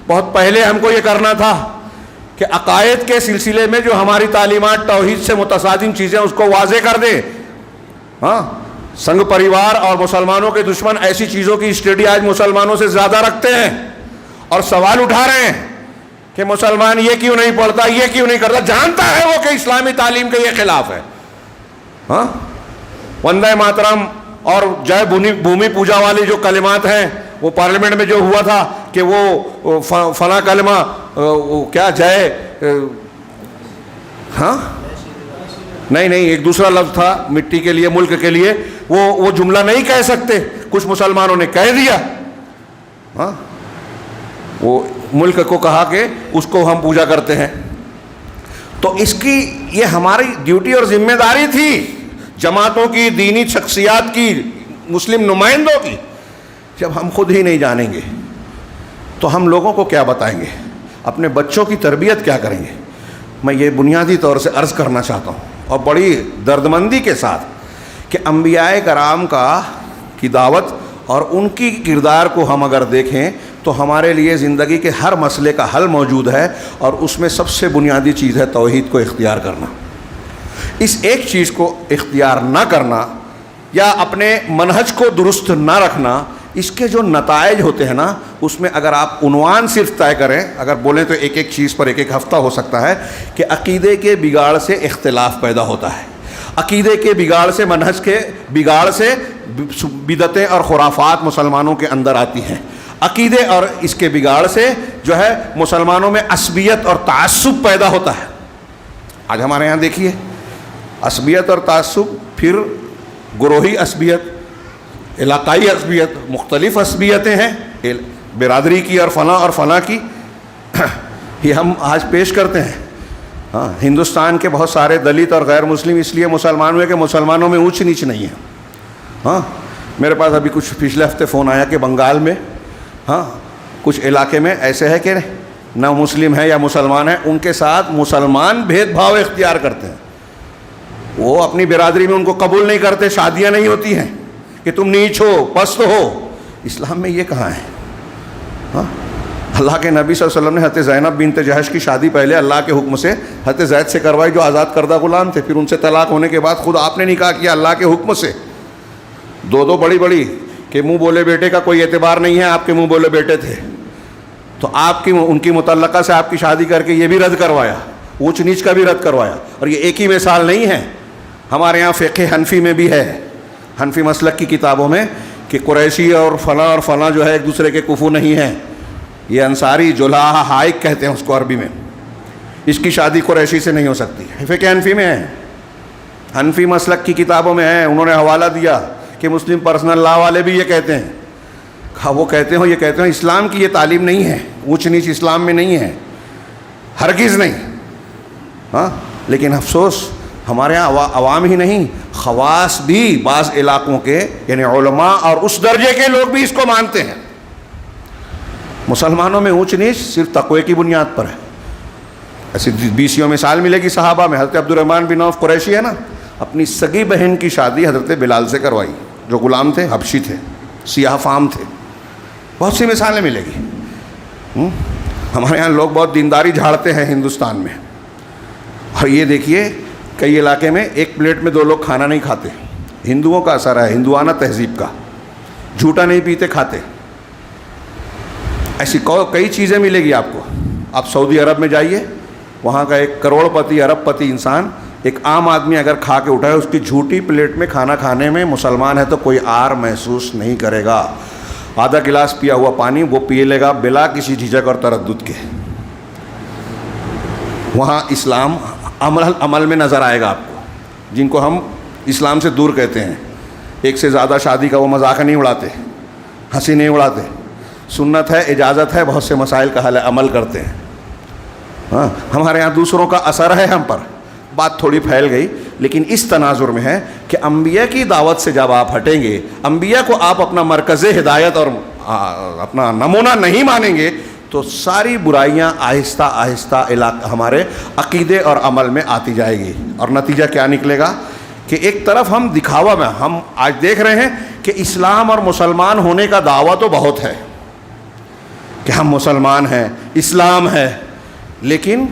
بہت پہلے ہم کو یہ کرنا تھا کہ عقائد کے سلسلے میں جو ہماری تعلیمات توحید سے متصادم چیزیں اس کو واضح کر دیں۔ ہاں، سنگ پریوار اور مسلمانوں کے دشمن ایسی چیزوں کی اسٹڈی آج مسلمانوں سے زیادہ رکھتے ہیں، اور سوال اٹھا رہے ہیں کہ مسلمان یہ کیوں نہیں پڑھتا، یہ کیوں نہیں کرتا، جانتا ہے وہ کہ اسلامی تعلیم کے یہ خلاف ہے۔ ہاں، وندے ماترم اور جے بھومی پوجا والی جو کلمات ہیں، وہ پارلیمنٹ میں جو ہوا تھا کہ وہ فلاں کلمہ کیا جے، ہاں نہیں ایک دوسرا لفظ تھا مٹی کے لیے، ملک کے لیے، وہ جملہ نہیں کہہ سکتے، کچھ مسلمانوں نے کہہ دیا۔ ہاں، وہ ملک کو کہا کہ اس کو ہم پوجا کرتے ہیں۔ تو اس کی یہ ہماری ڈیوٹی اور ذمہ داری تھی، جماعتوں کی، دینی شخصیات کی، مسلم نمائندوں کی۔ جب ہم خود ہی نہیں جانیں گے تو ہم لوگوں کو کیا بتائیں گے، اپنے بچوں کی تربیت کیا کریں گے۔ میں یہ بنیادی طور سے عرض کرنا چاہتا ہوں، اور بڑی دردمندی کے ساتھ، کہ انبیاء کرام کی دعوت اور ان کی کردار کو ہم اگر دیکھیں تو ہمارے لیے زندگی کے ہر مسئلے کا حل موجود ہے، اور اس میں سب سے بنیادی چیز ہے توحید کو اختیار کرنا۔ اس ایک چیز کو اختیار نہ کرنا یا اپنے منہج کو درست نہ رکھنا، اس کے جو نتائج ہوتے ہیں نا، اس میں اگر آپ عنوان صرف طے کریں، اگر بولیں تو ایک ایک چیز پر ایک ایک ہفتہ ہو سکتا ہے کہ عقیدے کے بگاڑ سے اختلاف پیدا ہوتا ہے، عقیدے کے بگاڑ سے، منہج کے بگاڑ سے بدعتیں اور خرافات مسلمانوں کے اندر آتی ہیں، عقیدے اور اس کے بگاڑ سے جو ہے مسلمانوں میں عصبیت اور تعصب پیدا ہوتا ہے۔ آج ہمارے یہاں دیکھیے عصبیت اور تعصب، پھر گروہی عصبیت، علاقائی عصبیت، مختلف عصبیتیں ہیں برادری کی اور فلاں کی، یہ ہم آج پیش کرتے ہیں۔ ہاں، ہندوستان کے بہت سارے دلت اور غیر مسلم اس لیے مسلمان ہوئے کہ مسلمانوں میں اونچ نیچ نہیں ہے۔ ہاں، میرے پاس ابھی کچھ پچھلے ہفتے فون آیا کہ بنگال میں کچھ علاقے میں ایسے ہے کہ نہ مسلم ہے یا مسلمان ہے، ان کے ساتھ مسلمان بھید بھاؤ اختیار کرتے ہیں، وہ اپنی برادری میں ان کو قبول نہیں کرتے، شادیاں نہیں ہوتی ہیں کہ تم نیچ ہو، پست ہو۔ اسلام میں یہ کہاں ہے؟ ہاں، اللہ کے نبی صلی اللہ علیہ وسلم نے حضرت زینب بنت جہش کی شادی پہلے اللہ کے حکم سے حضرت زید سے کروائی جو آزاد کردہ غلام تھے، پھر ان سے طلاق ہونے کے بعد خود آپ نے نکاح کیا اللہ کے حکم سے۔ دو بڑی کہ منہ بولے بیٹے کا کوئی اعتبار نہیں ہے، آپ کے منہ بولے بیٹے تھے، تو آپ کی ان کی متعلقہ سے آپ کی شادی کر کے یہ بھی رد کروایا، اونچ نیچ کا بھی رد کروایا۔ اور یہ ایک ہی مثال نہیں ہے، ہمارے یہاں فقہ حنفی میں بھی ہے، حنفی مسلک کی کتابوں میں، کہ قریشی اور فلاں جو ہے ایک دوسرے کے کفو نہیں ہیں، یہ انصاری جلاح حائق کہتے ہیں اس کو عربی میں، اس کی شادی قریشی سے نہیں ہو سکتی، فقہ حنفی میں ہے، حنفی مسلک کی کتابوں میں ہے۔ انہوں نے حوالہ دیا کہ مسلم پرسنل لا والے بھی یہ کہتے ہیں، وہ کہتے ہیں، یہ کہتے ہیں اسلام کی یہ تعلیم نہیں ہے، اونچ نیچ اسلام میں نہیں ہے، ہرگز نہیں۔ ہاں، لیکن افسوس ہمارے یہاں عوام ہی نہیں، خواص بھی بعض علاقوں کے یعنی علماء اور اس درجے کے لوگ بھی اس کو مانتے ہیں۔ مسلمانوں میں اونچ نیچ صرف تقوی کی بنیاد پر ہے۔ ایسی 20 مثال ملے گی صحابہ میں۔ حضرت عبدالرحمن بن عوف قریشی ہے نا، اپنی سگی بہن کی شادی حضرت بلال سے کروائی، جو غلام تھے، حبشی تھے، سیاہ فام تھے۔ بہت سی مثالیں ملے گی۔ ہمارے یہاں لوگ بہت دینداری جھاڑتے ہیں ہندوستان میں، اور یہ دیکھیے کئی علاقے میں ایک پلیٹ میں 2 لوگ کھانا نہیں کھاتے، ہندوؤں کا اثر ہے، ہندوانہ تہذیب کا، جھوٹا نہیں پیتے کھاتے۔ ایسی کئی چیزیں ملے گی آپ کو۔ آپ سعودی عرب میں جائیے، وہاں کا ایک کروڑ پتی ارب پتی انسان، ایک عام آدمی اگر کھا کے اٹھائے اس کی جھوٹی پلیٹ میں کھانا کھانے میں مسلمان ہے تو کوئی آر محسوس نہیں کرے گا۔ آدھا گلاس پیا ہوا پانی وہ پی لے گا بلا کسی جھجک اور تردد کے۔ وہاں اسلام عمل میں نظر آئے گا آپ کو، جن کو ہم اسلام سے دور کہتے ہیں۔ ایک سے زیادہ شادی کا وہ مذاق نہیں اڑاتے، ہنسی نہیں اڑاتے، سنت ہے، اجازت ہے، بہت سے مسائل کا حل عمل کرتے ہیں۔ ہاں، ہمارے یہاں دوسروں کا اثر ہے ہم پر، بات تھوڑی پھیل گئی، لیکن اس تناظر میں ہے کہ انبیاء کی دعوت سے جب آپ ہٹیں گے، انبیاء کو آپ اپنا مرکز ہدایت اور اپنا نمونہ نہیں مانیں گے، تو ساری برائیاں آہستہ آہستہ ہمارے عقیدے اور عمل میں آتی جائے گی۔ اور نتیجہ کیا نکلے گا کہ ایک طرف ہم دکھاوا میں، ہم آج دیکھ رہے ہیں کہ اسلام اور مسلمان ہونے کا دعویٰ تو بہت ہے کہ ہم مسلمان ہیں، اسلام ہے، لیکن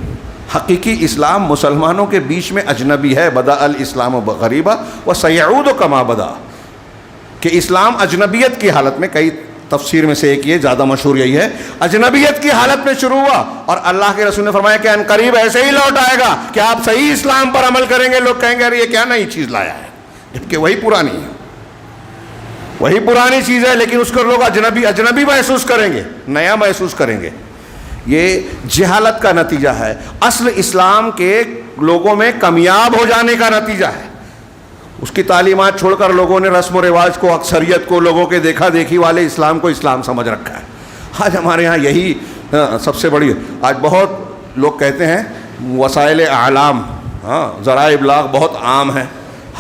حقیقی اسلام مسلمانوں کے بیچ میں اجنبی ہے۔ بدأ الاسلام غریبا وسیعود کما بدا، کہ اسلام اجنبیت کی حالت میں، کئی تفسیر میں سے ایک یہ زیادہ مشہور یہی ہے، اجنبیت کی حالت میں شروع ہوا، اور اللہ کے رسول نے فرمایا کہ ان قریب ایسے ہی لوٹ آئے گا کہ آپ صحیح اسلام پر عمل کریں گے، لوگ کہیں گے ارے یہ کیا نئی چیز لایا ہے، جبکہ وہی پرانی ہے، وہی پرانی چیز ہے، لیکن اس کو لوگ اجنبی محسوس کریں گے، نیا محسوس کریں گے۔ یہ جہالت کا نتیجہ ہے، اصل اسلام کے لوگوں میں کمیاب ہو جانے کا نتیجہ ہے۔ اس کی تعلیمات چھوڑ کر لوگوں نے رسم و رواج کو، اکثریت کو، لوگوں کے دیکھا دیکھی والے اسلام کو اسلام سمجھ رکھا ہے۔ آج ہمارے ہاں یہی سب سے بڑی، آج بہت لوگ کہتے ہیں وسائل اعلام، ذرائع ابلاغ بہت عام ہیں،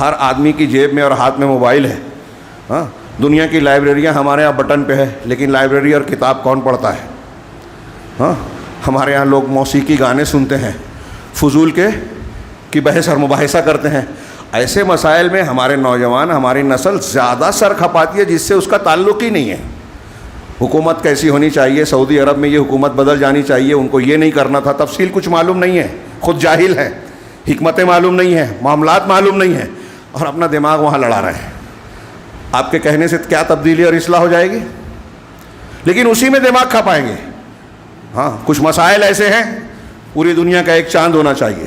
ہر آدمی کی جیب میں اور ہاتھ میں موبائل ہے۔ دنیا کی لائبریریاں ہمارے یہاں بٹن پہ ہے، لیکن لائبریری اور کتاب کون پڑھتا ہے؟ ہمارے یہاں لوگ موسیقی گانے سنتے ہیں، فضول کی بحث اور مباحثہ کرتے ہیں۔ ایسے مسائل میں ہمارے نوجوان، ہماری نسل زیادہ سر کھپاتی ہے جس سے اس کا تعلق ہی نہیں ہے۔ حکومت کیسی ہونی چاہیے، سعودی عرب میں یہ حکومت بدل جانی چاہیے، ان کو یہ نہیں کرنا تھا، تفصیل کچھ معلوم نہیں ہے، خود جاہل ہیں، حکمتیں معلوم نہیں ہیں، معاملات معلوم نہیں ہیں، اور اپنا دماغ وہاں لڑا رہے ہیں۔ آپ کے کہنے سے کیا تبدیلی اور اصلاح ہو جائے گی؟ لیکن اسی میں دماغ کھا پائیں گے. ہاں کچھ مسائل ایسے ہیں پوری دنیا کا ایک چاند ہونا چاہیے.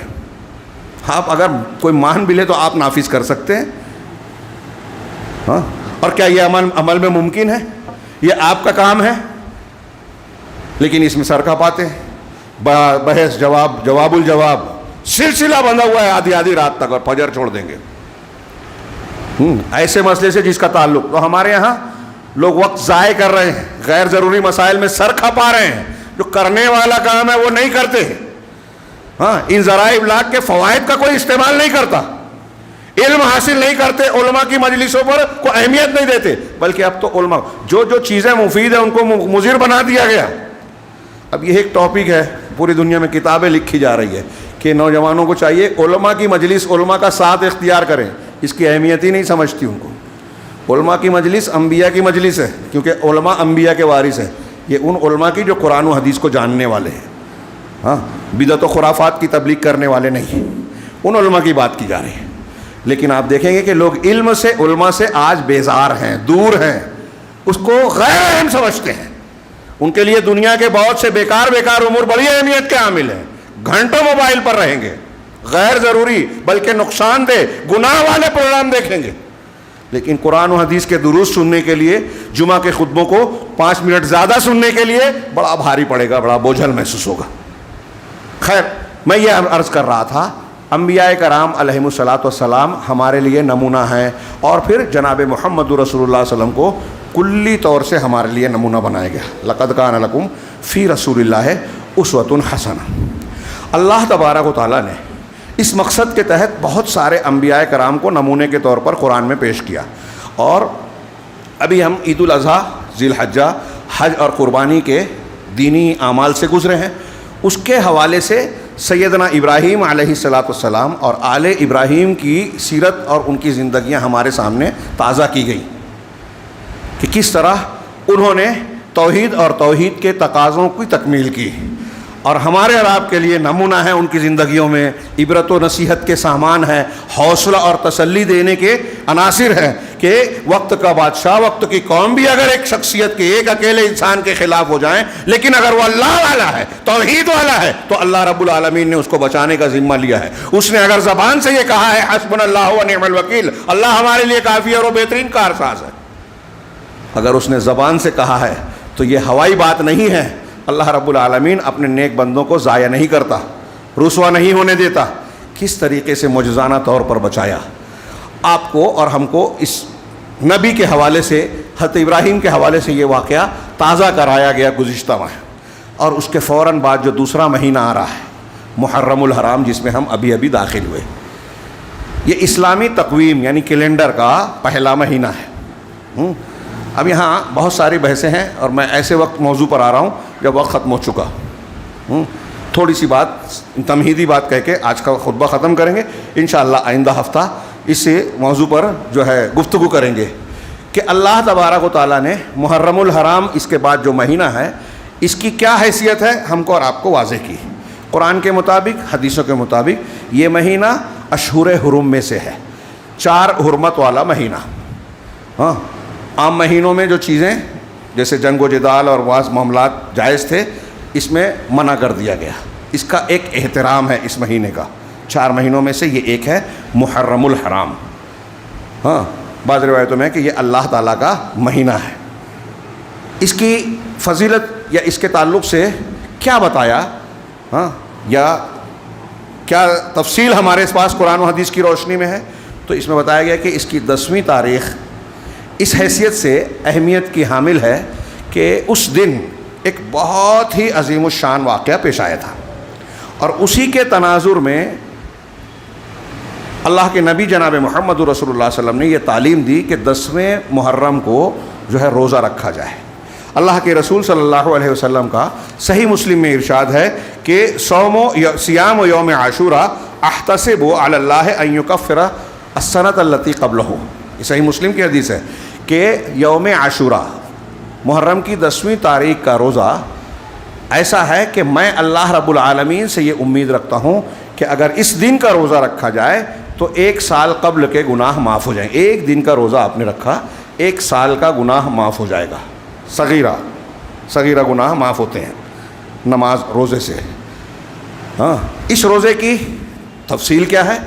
آپ اگر کوئی مان بھی لے تو آپ نافذ کر سکتے ہیں. ہاں اور کیا یہ عمل میں ممکن ہے؟ یہ آپ کا کام ہے. لیکن اس میں سر کھا پاتے ہیں. بحث جواب الجواب سلسلہ بندھا ہوا ہے آدھی رات تک اور فجر چھوڑ دیں گے ایسے مسئلے سے جس کا تعلق. تو ہمارے یہاں لوگ وقت ضائع کر رہے ہیں, غیر ضروری مسائل میں سر کھپا رہے ہیں. جو کرنے والا کام ہے وہ نہیں کرتے. ہاں ان ذرائع ابلاغ کے فوائد کا کوئی استعمال نہیں کرتا, علم حاصل نہیں کرتے, علماء کی مجلسوں پر کوئی اہمیت نہیں دیتے. بلکہ اب تو علماء جو چیزیں مفید ہیں ان کو مضر بنا دیا گیا. اب یہ ایک ٹاپک ہے, پوری دنیا میں کتابیں لکھی جا رہی ہے کہ نوجوانوں کو چاہیے علماء کی مجلس, علماء کا ساتھ اختیار کریں. اس کی اہمیت ہی نہیں سمجھتی ان کو. علماء کی مجلس انبیاء کی مجلس ہے, کیونکہ علماء انبیاء کے وارث ہیں. یہ ان علماء کی جو قرآن و حدیث کو جاننے والے ہیں. ہاں بدعت و خرافات کی تبلیغ کرنے والے نہیں, ان علماء کی بات کی جا رہی ہے. لیکن آپ دیکھیں گے کہ لوگ علم سے, علماء سے آج بیزار ہیں, دور ہیں, اس کو غیر اہم سمجھتے ہیں. ان کے لیے دنیا کے بہت سے بیکار امور بڑی اہمیت کے حامل ہیں. گھنٹوں موبائل پر رہیں گے, غیر ضروری بلکہ نقصان دہ گناہ والے پروگرام دیکھیں گے. لیکن قرآن و حدیث کے دروس سننے کے لیے, جمعہ کے خطبوں کو 5 منٹ زیادہ سننے کے لیے بڑا بھاری پڑے گا, بڑا بوجھل محسوس ہوگا. خیر, میں یہ عرض کر رہا تھا انبیاء کرام علیہم الصلاۃ والسلام ہمارے لیے نمونہ ہیں, اور پھر جناب محمد رسول اللہ صلی اللہ علیہ وسلم کو کلی طور سے ہمارے لیے نمونہ بنایا گیا. لقد کان لکم فی رسول اللہ اسوۃ حسنہ. اللہ تبارک و تعالیٰ نے اس مقصد کے تحت بہت سارے انبیاء کرام کو نمونے کے طور پر قرآن میں پیش کیا. اور ابھی ہم عید الاضحیٰ, ذی الحجہ, حج اور قربانی کے دینی اعمال سے گزرے ہیں. اس کے حوالے سے سیدنا ابراہیم علیہ الصلاۃ والسلام اور آل ابراہیم کی سیرت اور ان کی زندگیاں ہمارے سامنے تازہ کی گئی کہ کس طرح انہوں نے توحید اور توحید کے تقاضوں کی تکمیل کی. اور ہمارے اور آپ کے لیے نمونہ ہے ان کی زندگیوں میں, عبرت و نصیحت کے سامان ہے, حوصلہ اور تسلی دینے کے عناصر ہیں کہ وقت کا بادشاہ, وقت کی قوم بھی اگر ایک شخصیت کے, ایک اکیلے انسان کے خلاف ہو جائیں, لیکن اگر وہ اللہ والا ہے, توحید والا ہے, تو اللہ رب العالمین نے اس کو بچانے کا ذمہ لیا ہے. اس نے اگر زبان سے یہ کہا ہے حسبنا اللہ و نعم الوکیل, اللہ ہمارے لیے کافی ہے اور وہ بہترین کارساز ہے, اگر اس نے زبان سے کہا ہے تو یہ ہوائی بات نہیں ہے. اللہ رب العالمین اپنے نیک بندوں کو ضائع نہیں کرتا, رسوا نہیں ہونے دیتا. کس طریقے سے معجزانہ طور پر بچایا آپ کو اور ہم کو. اس نبی کے حوالے سے, حضرت ابراہیم کے حوالے سے یہ واقعہ تازہ کرایا گیا گزشتہ ماہ. اور اس کے فوراً بعد جو دوسرا مہینہ آ رہا ہے محرم الحرام, جس میں ہم ابھی داخل ہوئے, یہ اسلامی تقویم یعنی کیلنڈر کا پہلا مہینہ ہے. اب یہاں بہت ساری بحثیں ہیں اور میں ایسے وقت موضوع پر آ رہا ہوں جب وقت ختم ہو چکا. تھوڑی سی بات, تمہیدی بات کہہ کے آج کا خطبہ ختم کریں گے. انشاءاللہ آئندہ ہفتہ اس موضوع پر جو ہے گفتگو کریں گے کہ اللہ تبارک و تعالیٰ نے محرم الحرام, اس کے بعد جو مہینہ ہے, اس کی کیا حیثیت ہے ہم کو اور آپ کو واضح کی. قرآن کے مطابق, حدیثوں کے مطابق یہ مہینہ اشہر حرم میں سے ہے, 4 حرمت والا مہینہ. ہاں عام مہینوں میں جو چیزیں جیسے جنگ و جدال اور بعض معاملات جائز تھے, اس میں منع کر دیا گیا. اس کا ایک احترام ہے اس مہینے کا. 4 مہینوں میں سے یہ ایک ہے محرم الحرام. ہاں بعض روایتوں میں کہ یہ اللہ تعالیٰ کا مہینہ ہے. اس کی فضیلت یا اس کے تعلق سے کیا بتایا, ہاں یا کیا تفصیل ہمارے پاس قرآن و حدیث کی روشنی میں ہے, تو اس میں بتایا گیا کہ اس کی 10ویں تاریخ اس حیثیت سے اہمیت کی حامل ہے کہ اس دن ایک بہت ہی عظیم الشان واقعہ پیش آیا تھا. اور اسی کے تناظر میں اللہ کے نبی جناب محمد رسول اللہ صلی اللہ علیہ وسلم نے یہ تعلیم دی کہ 10ویں محرم کو جو ہے روزہ رکھا جائے. اللہ کے رسول صلی اللہ علیہ وسلم کا صحیح مسلم میں ارشاد ہے کہ سیام یوم عاشوراء احتسب علی اللہ ان یکفر السنۃ التی قبلہ. یہ صحیح مسلم کی حدیث ہے کہ یوم عاشوراء, محرم کی 10ویں تاریخ کا روزہ ایسا ہے کہ میں اللہ رب العالمین سے یہ امید رکھتا ہوں کہ اگر اس دن کا روزہ رکھا جائے تو 1 سال قبل کے گناہ معاف ہو جائیں. 1 دن کا روزہ آپ نے رکھا, 1 سال کا گناہ معاف ہو جائے گا. صغیرہ گناہ معاف ہوتے ہیں نماز روزے سے. ہاں اس روزے کی تفصیل کیا ہے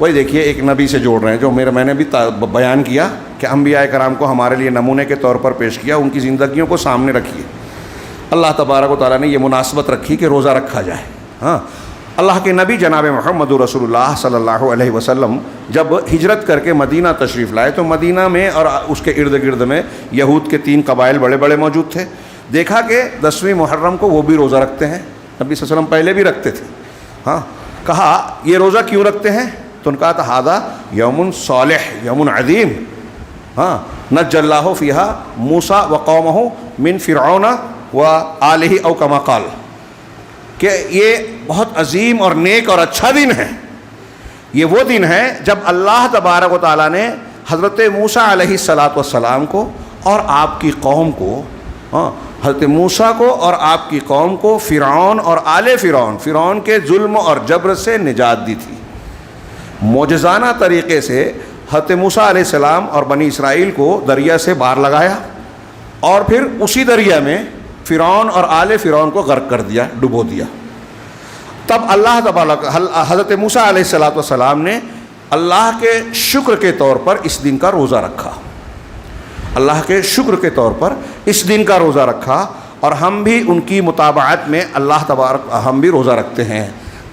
وہی دیکھیے, ایک نبی سے جوڑ رہے ہیں جو میں نے بھی بیان کیا کہ انبیاء کرام کو ہمارے لیے نمونے کے طور پر پیش کیا, ان کی زندگیوں کو سامنے رکھیے. اللہ تبارک و تعالیٰ نے یہ مناسبت رکھی کہ روزہ رکھا جائے. ہاں اللہ کے نبی جناب محمد رسول اللہ صلی اللہ علیہ وسلم جب ہجرت کر کے مدینہ تشریف لائے تو مدینہ میں اور اس کے ارد گرد میں یہود کے 3 قبائل بڑے بڑے موجود تھے. دیکھا کہ 10ویں محرم کو وہ بھی روزہ رکھتے ہیں, نبی صلی اللہ علیہ وسلم پہلے بھی رکھتے تھے. ہاں کہا یہ روزہ کیوں رکھتے ہیں؟ تو ان کا کہا ھذا یوم صالح یوم عظیم. ہاں نجى اللہ فیہا موسیٰ وقومہ من فرعون وآلہ او کما قال, کہ یہ بہت عظیم اور نیک اور اچھا دن ہے. یہ وہ دن ہے جب اللہ تبارک و تعالیٰ نے حضرت موسیٰ علیہ السلام کو اور آپ کی قوم کو, حضرت موسیٰ کو اور آپ کی قوم کو فرعون اور آل فرعون کے ظلم اور جبر سے نجات دی تھی. معجزانہ طریقے سے حضرت موسیٰ علیہ السلام اور بنی اسرائیل کو دریا سے باہر لگایا اور پھر اسی دریا میں فرعون اور آل فرعون کو غرق کر دیا, ڈبو دیا. تب اللہ تبارک حضرت موسیٰ علیہ السلام نے اللہ کے شکر کے طور پر اس دن کا روزہ رکھا. اللہ کے شکر کے طور پر اس دن کا روزہ رکھا, اور ہم بھی ان کی متابعت میں اللہ تبارک ہم بھی روزہ رکھتے ہیں.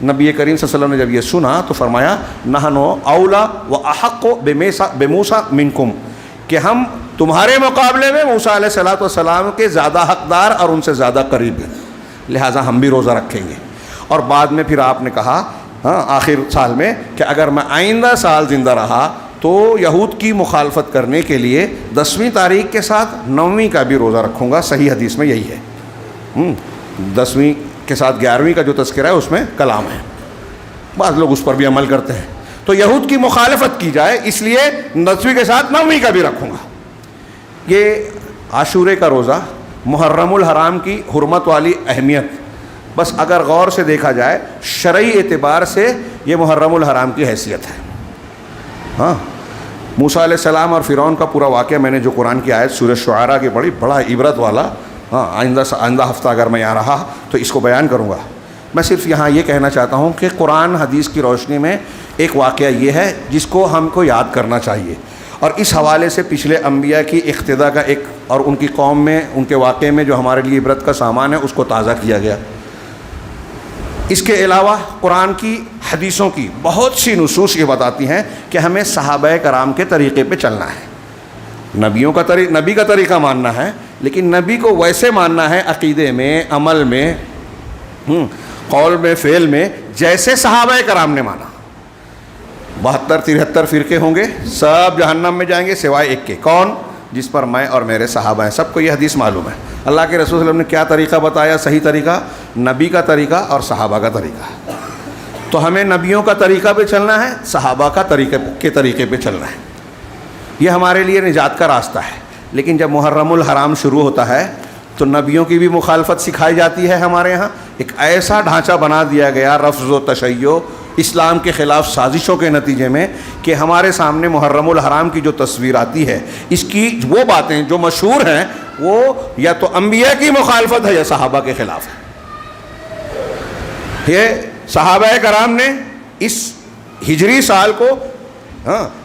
نبی کریم صلی اللہ علیہ وسلم نے جب یہ سنا تو فرمایا نحن اولا و احق بموسیٰ منکم, کہ ہم تمہارے مقابلے میں موسیٰ علیہ السلام کے زیادہ حقدار اور ان سے زیادہ قریب ہیں, لہٰذا ہم بھی روزہ رکھیں گے. اور بعد میں پھر آپ نے کہا آخر سال میں کہ اگر میں آئندہ سال زندہ رہا تو یہود کی مخالفت کرنے کے لیے 10ویں تاریخ کے ساتھ 9ویں کا بھی روزہ رکھوں گا. صحیح حدیث میں یہی ہے. 10ویں کے ساتھ 11ویں کا جو تذکرہ ہے اس میں کلام ہے, بعض لوگ اس پر بھی عمل کرتے ہیں. تو یہود کی مخالفت کی جائے اس لیے 10ویں کے ساتھ 9ویں کا بھی رکھوں گا. یہ عاشورے کا روزہ, محرم الحرام کی حرمت والی اہمیت, بس اگر غور سے دیکھا جائے شرعی اعتبار سے یہ محرم الحرام کی حیثیت ہے. ہاں موسیٰ علیہ السلام اور فرعون کا پورا واقعہ میں نے جو قرآن کی آیت سورہ شعراء کی پڑھی, بڑا عبرت والا. ہاں آئندہ ہفتہ اگر میں یہاں رہا تو اس کو بیان کروں گا. میں صرف یہاں یہ کہنا چاہتا ہوں کہ قرآن حدیث کی روشنی میں ایک واقعہ یہ ہے جس کو ہم کو یاد کرنا چاہیے, اور اس حوالے سے پچھلے انبیاء کی اقتدا کا ایک اور ان کی قوم میں ان کے واقعے میں جو ہمارے لیے عبرت کا سامان ہے اس کو تازہ کیا گیا. اس کے علاوہ قرآن کی حدیثوں کی بہت سی نصوص یہ بتاتی ہیں کہ ہمیں صحابہ کرام کے طریقے پہ چلنا ہے. نبی کا طریقہ ماننا ہے, لیکن نبی کو ویسے ماننا ہے عقیدے میں, عمل میں, قول میں, فعل میں, جیسے صحابہ کرام نے مانا. 72-73 فرقے ہوں گے, سب جہنم میں جائیں گے سوائے ایک کے. کون؟ جس پر میں اور میرے صحابہ ہیں. سب کو یہ حدیث معلوم ہے. اللہ کے رسول صلی اللہ علیہ وسلم نے کیا طریقہ بتایا؟ صحیح طریقہ نبی کا طریقہ اور صحابہ کا طریقہ. تو ہمیں نبیوں کا طریقہ پہ چلنا ہے, صحابہ کا طریقے پہ چلنا ہے. یہ ہمارے لیے نجات کا راستہ ہے. لیکن جب محرم الحرام شروع ہوتا ہے تو نبیوں کی بھی مخالفت سکھائی جاتی ہے. ہمارے یہاں ایک ایسا ڈھانچہ بنا دیا گیا رفض و تشیع, اسلام کے خلاف سازشوں کے نتیجے میں, کہ ہمارے سامنے محرم الحرام کی جو تصویر آتی ہے اس کی وہ باتیں جو مشہور ہیں وہ یا تو انبیاء کی مخالفت ہے یا صحابہ کے خلاف ہے. یہ صحابہ کرام نے اس ہجری سال کو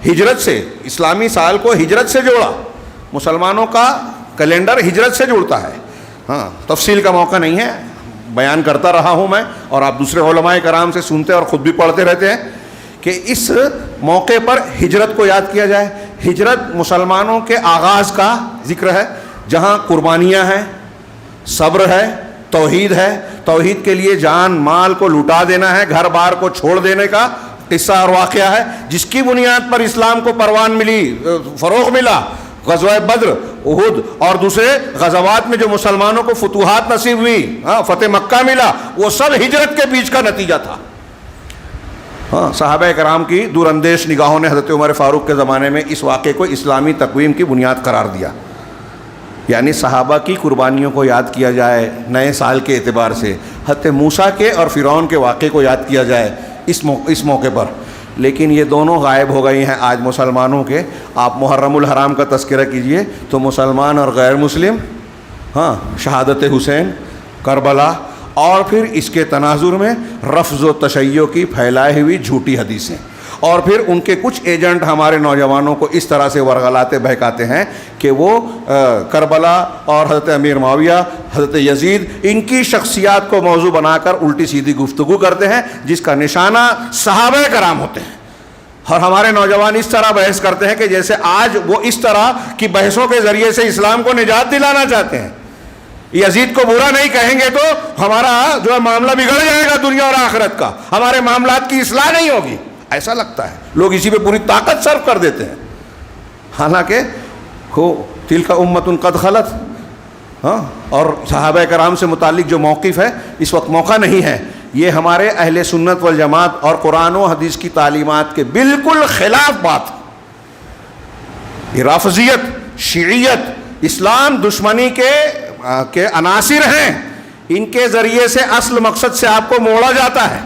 ہجرت سے, اسلامی سال کو ہجرت سے جوڑا. مسلمانوں کا کیلنڈر ہجرت سے جڑتا ہے. تفصیل کا موقع نہیں ہے, بیان کرتا رہا ہوں میں, اور آپ دوسرے علماء کرام سے سنتے اور خود بھی پڑھتے رہتے ہیں کہ اس موقع پر ہجرت کو یاد کیا جائے. ہجرت مسلمانوں کے آغاز کا ذکر ہے, جہاں قربانیاں ہیں, صبر ہے, توحید ہے. توحید کے لیے جان مال کو لٹا دینا ہے, گھر بار کو چھوڑ دینے کا قصہ اور واقعہ ہے, جس کی بنیاد پر اسلام کو پروان ملی, فروغ ملا. غزوہ بدر, احد اور دوسرے غزوات میں جو مسلمانوں کو فتوحات نصیب ہوئی, فتح مکہ ملا, وہ سب ہجرت کے بیچ کا نتیجہ تھا. صحابہ کرام کی دور اندیش نگاہوں نے حضرت عمر فاروق کے زمانے میں اس واقعے کو اسلامی تقویم کی بنیاد قرار دیا. یعنی صحابہ کی قربانیوں کو یاد کیا جائے نئے سال کے اعتبار سے, حضرت موسیٰ کے اور فرعون کے واقعے کو یاد کیا جائے اس موقع پر. لیکن یہ دونوں غائب ہو گئی ہیں آج مسلمانوں کے. آپ محرم الحرام کا تذکرہ کیجئے تو مسلمان اور غیر مسلم شہادت حسین، کربلا، اور پھر اس کے تناظر میں رفض و تشیع کی پھیلائی ہوئی جھوٹی حدیثیں، اور پھر ان کے کچھ ایجنٹ ہمارے نوجوانوں کو اس طرح سے ورغلاتے بہکاتے ہیں کہ وہ کربلا اور حضرت امیر معاویہ، حضرت یزید، ان کی شخصیات کو موضوع بنا کر الٹی سیدھی گفتگو کرتے ہیں جس کا نشانہ صحابہ کرام ہوتے ہیں. اور ہمارے نوجوان اس طرح بحث کرتے ہیں کہ جیسے آج وہ اس طرح کی بحثوں کے ذریعے سے اسلام کو نجات دلانا چاہتے ہیں. یزید کو برا نہیں کہیں گے تو ہمارا جو ہے معاملہ بگڑ جائے گا دنیا اور آخرت کا، ہمارے معاملات کی اصلاح نہیں ہوگی. ایسا لگتا ہے لوگ اسی پہ پوری طاقت صرف کر دیتے ہیں، حالانکہ تلک امۃ قد خلت. اور صحابہ کرام سے متعلق جو موقف ہے اس وقت موقع نہیں ہے. یہ ہمارے اہل سنت والجماعت اور قرآن و حدیث کی تعلیمات کے بالکل خلاف بات. یہ رافضیت، شیعیت، اسلام دشمنی کے عناصر ہیں. ان کے ذریعے سے اصل مقصد سے آپ کو موڑا جاتا ہے.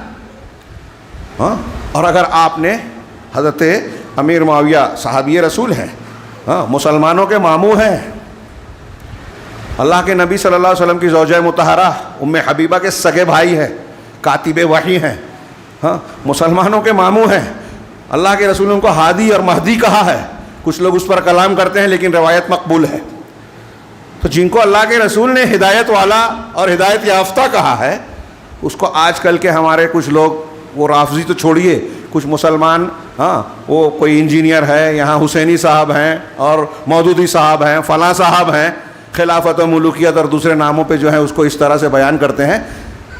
اور اگر آپ نے حضرت امیر معاویہ صحابی رسول ہیں، مسلمانوں کے ماموں ہیں، اللہ کے نبی صلی اللہ علیہ وسلم کی زوجہ مطہرہ ام حبیبہ کے سگے بھائی ہیں، کاتب وحی ہیں، مسلمانوں کے ماموں ہیں. اللہ کے رسول نے ان کو ہادی اور مہدی کہا ہے. کچھ لوگ اس پر کلام کرتے ہیں لیکن روایت مقبول ہے. تو جن کو اللہ کے رسول نے ہدایت والا اور ہدایت یافتہ کہا ہے، اس کو آج کل کے ہمارے کچھ لوگ، وہ رافضی تو چھوڑیے، کچھ مسلمان، وہ کوئی انجینئر ہے، یہاں حسینی صاحب ہیں اور مودودی صاحب ہیں، فلاں صاحب ہیں، خلافت و ملوکیت اور دوسرے ناموں پہ جو ہے اس کو اس طرح سے بیان کرتے ہیں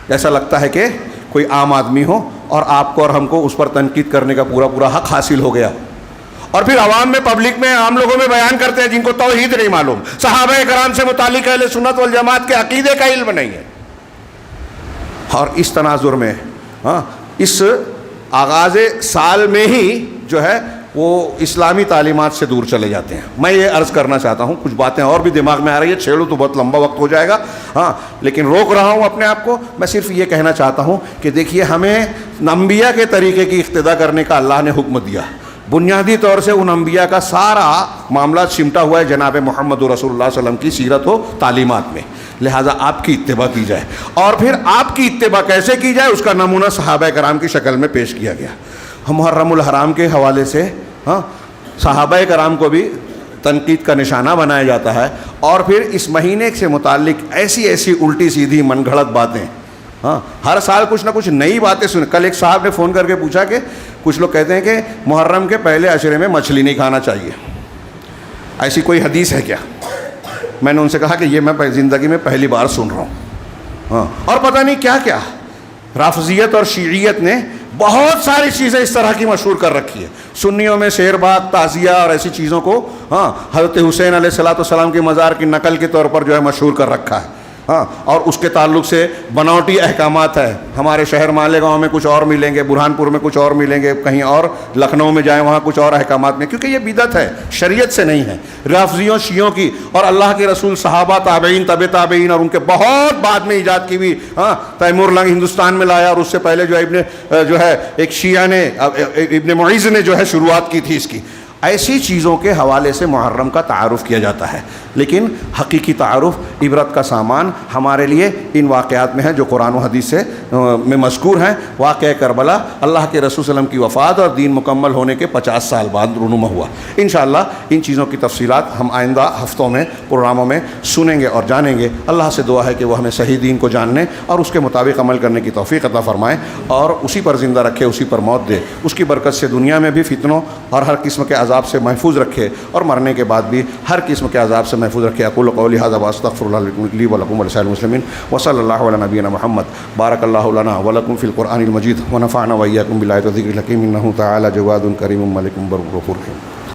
ایسا لگتا ہے کہ کوئی عام آدمی ہو اور آپ کو اور ہم کو اس پر تنقید کرنے کا پورا حق حاصل ہو گیا. اور پھر عوام میں، پبلک میں، عام لوگوں میں بیان کرتے ہیں جن کو توحید نہیں معلوم، صحابہ کرام سے متعلق اہل سنت والجماعت کے عقیدے کا علم نہیں ہے. اور اس تناظر میں اس آغاز سال میں ہی جو ہے وہ اسلامی تعلیمات سے دور چلے جاتے ہیں. میں یہ عرض کرنا چاہتا ہوں، کچھ باتیں اور بھی دماغ میں آ رہی ہے، چھیڑوں تو بہت لمبا وقت ہو جائے گا، لیکن روک رہا ہوں اپنے آپ کو. میں صرف یہ کہنا چاہتا ہوں کہ دیکھیے، ہمیں انبیاء کے طریقے کی اقتدا کرنے کا اللہ نے حکم دیا. بنیادی طور سے ان انبیاء کا سارا معاملہ سمٹا ہوا ہے جناب محمد رسول اللہ صلی اللہ علیہ وسلم کی سیرت و تعلیمات میں. لہٰذا آپ کی اتباع کی جائے، اور پھر آپ کی اتباع کیسے کی جائے اس کا نمونہ صحابہ کرام کی شکل میں پیش کیا گیا. محرم الحرام کے حوالے سے صحابہ کرام کو بھی تنقید کا نشانہ بنایا جاتا ہے، اور پھر اس مہینے سے متعلق ایسی الٹی سیدھی من گھڑت باتیں. ہر سال کچھ نہ کچھ نئی باتیں سنیں. کل ایک صاحب نے فون کر کے پوچھا کہ کچھ لوگ کہتے ہیں کہ محرم کے پہلے عشرے میں مچھلی نہیں کھانا چاہیے، ایسی کوئی حدیث ہے کیا؟ میں نے ان سے کہا کہ یہ میں زندگی میں پہلی بار سن رہا ہوں. اور پتہ نہیں کیا کیا رافضیت اور شیعیت نے بہت ساری چیزیں اس طرح کی مشہور کر رکھی ہے. سنیوں میں شیر باغ، تعزیہ اور ایسی چیزوں کو حضرت حسین علیہ السلام کے مزار کی نقل کے طور پر جو ہے مشہور کر رکھا ہے. اور اس کے تعلق سے بناوٹی احکامات ہے. ہمارے شہر مالیگاؤں میں کچھ اور ملیں گے، برہان پور میں کچھ اور ملیں گے، کہیں اور لکھنؤ میں جائیں وہاں کچھ اور احکامات میں، کیونکہ یہ بدعت ہے، شریعت سے نہیں ہے. رافضیوں، شیعوں کی اور اللہ کے رسول، صحابہ، تابعین، طب تابعین اور ان کے بہت بعد میں ایجاد کی ہوئی تیمور لنگ ہندوستان میں لایا، اور اس سے پہلے جو ہے ایک شیعہ نے، ابن معیز نے جو ہے شروعات کی تھی اس کی. ایسی چیزوں کے حوالے سے محرم کا تعارف کیا جاتا ہے، لیکن حقیقی تعارف، عبرت کا سامان ہمارے لیے ان واقعات میں ہے جو قرآن و حدیث سے میں مذکور ہیں. واقعہ کربلا اللہ کے رسول صلی اللہ علیہ وسلم کی وفات اور دین مکمل ہونے کے 50 سال بعد رونما ہوا. انشاءاللہ ان چیزوں کی تفصیلات ہم آئندہ ہفتوں میں پروگراموں میں سنیں گے اور جانیں گے. اللہ سے دعا ہے کہ وہ ہمیں صحیح دین کو جاننے اور اس کے مطابق عمل کرنے کی توفیق عطا فرمائے، اور اسی پر زندہ رکھے، اسی پر موت دے. اس کی برکت سے دنیا میں بھی فتنوں اور ہر قسم کے عذاب سے محفوظ رکھے، اور مرنے کے بعد بھی ہر قسم کے عذاب سے محفوظ رکھے. اقول قولی ھذا واستغفر اللہ لی ولکم ولسائر المسلمین وصلی اللہ علی نبینا محمد. بارک اللہ لنا ولکم فی القرآن المجید ونفعنا وإیاکم بالآیات والذکر الحکیم. انہ تعالی جواد کریم ملک بر غفور رحیم.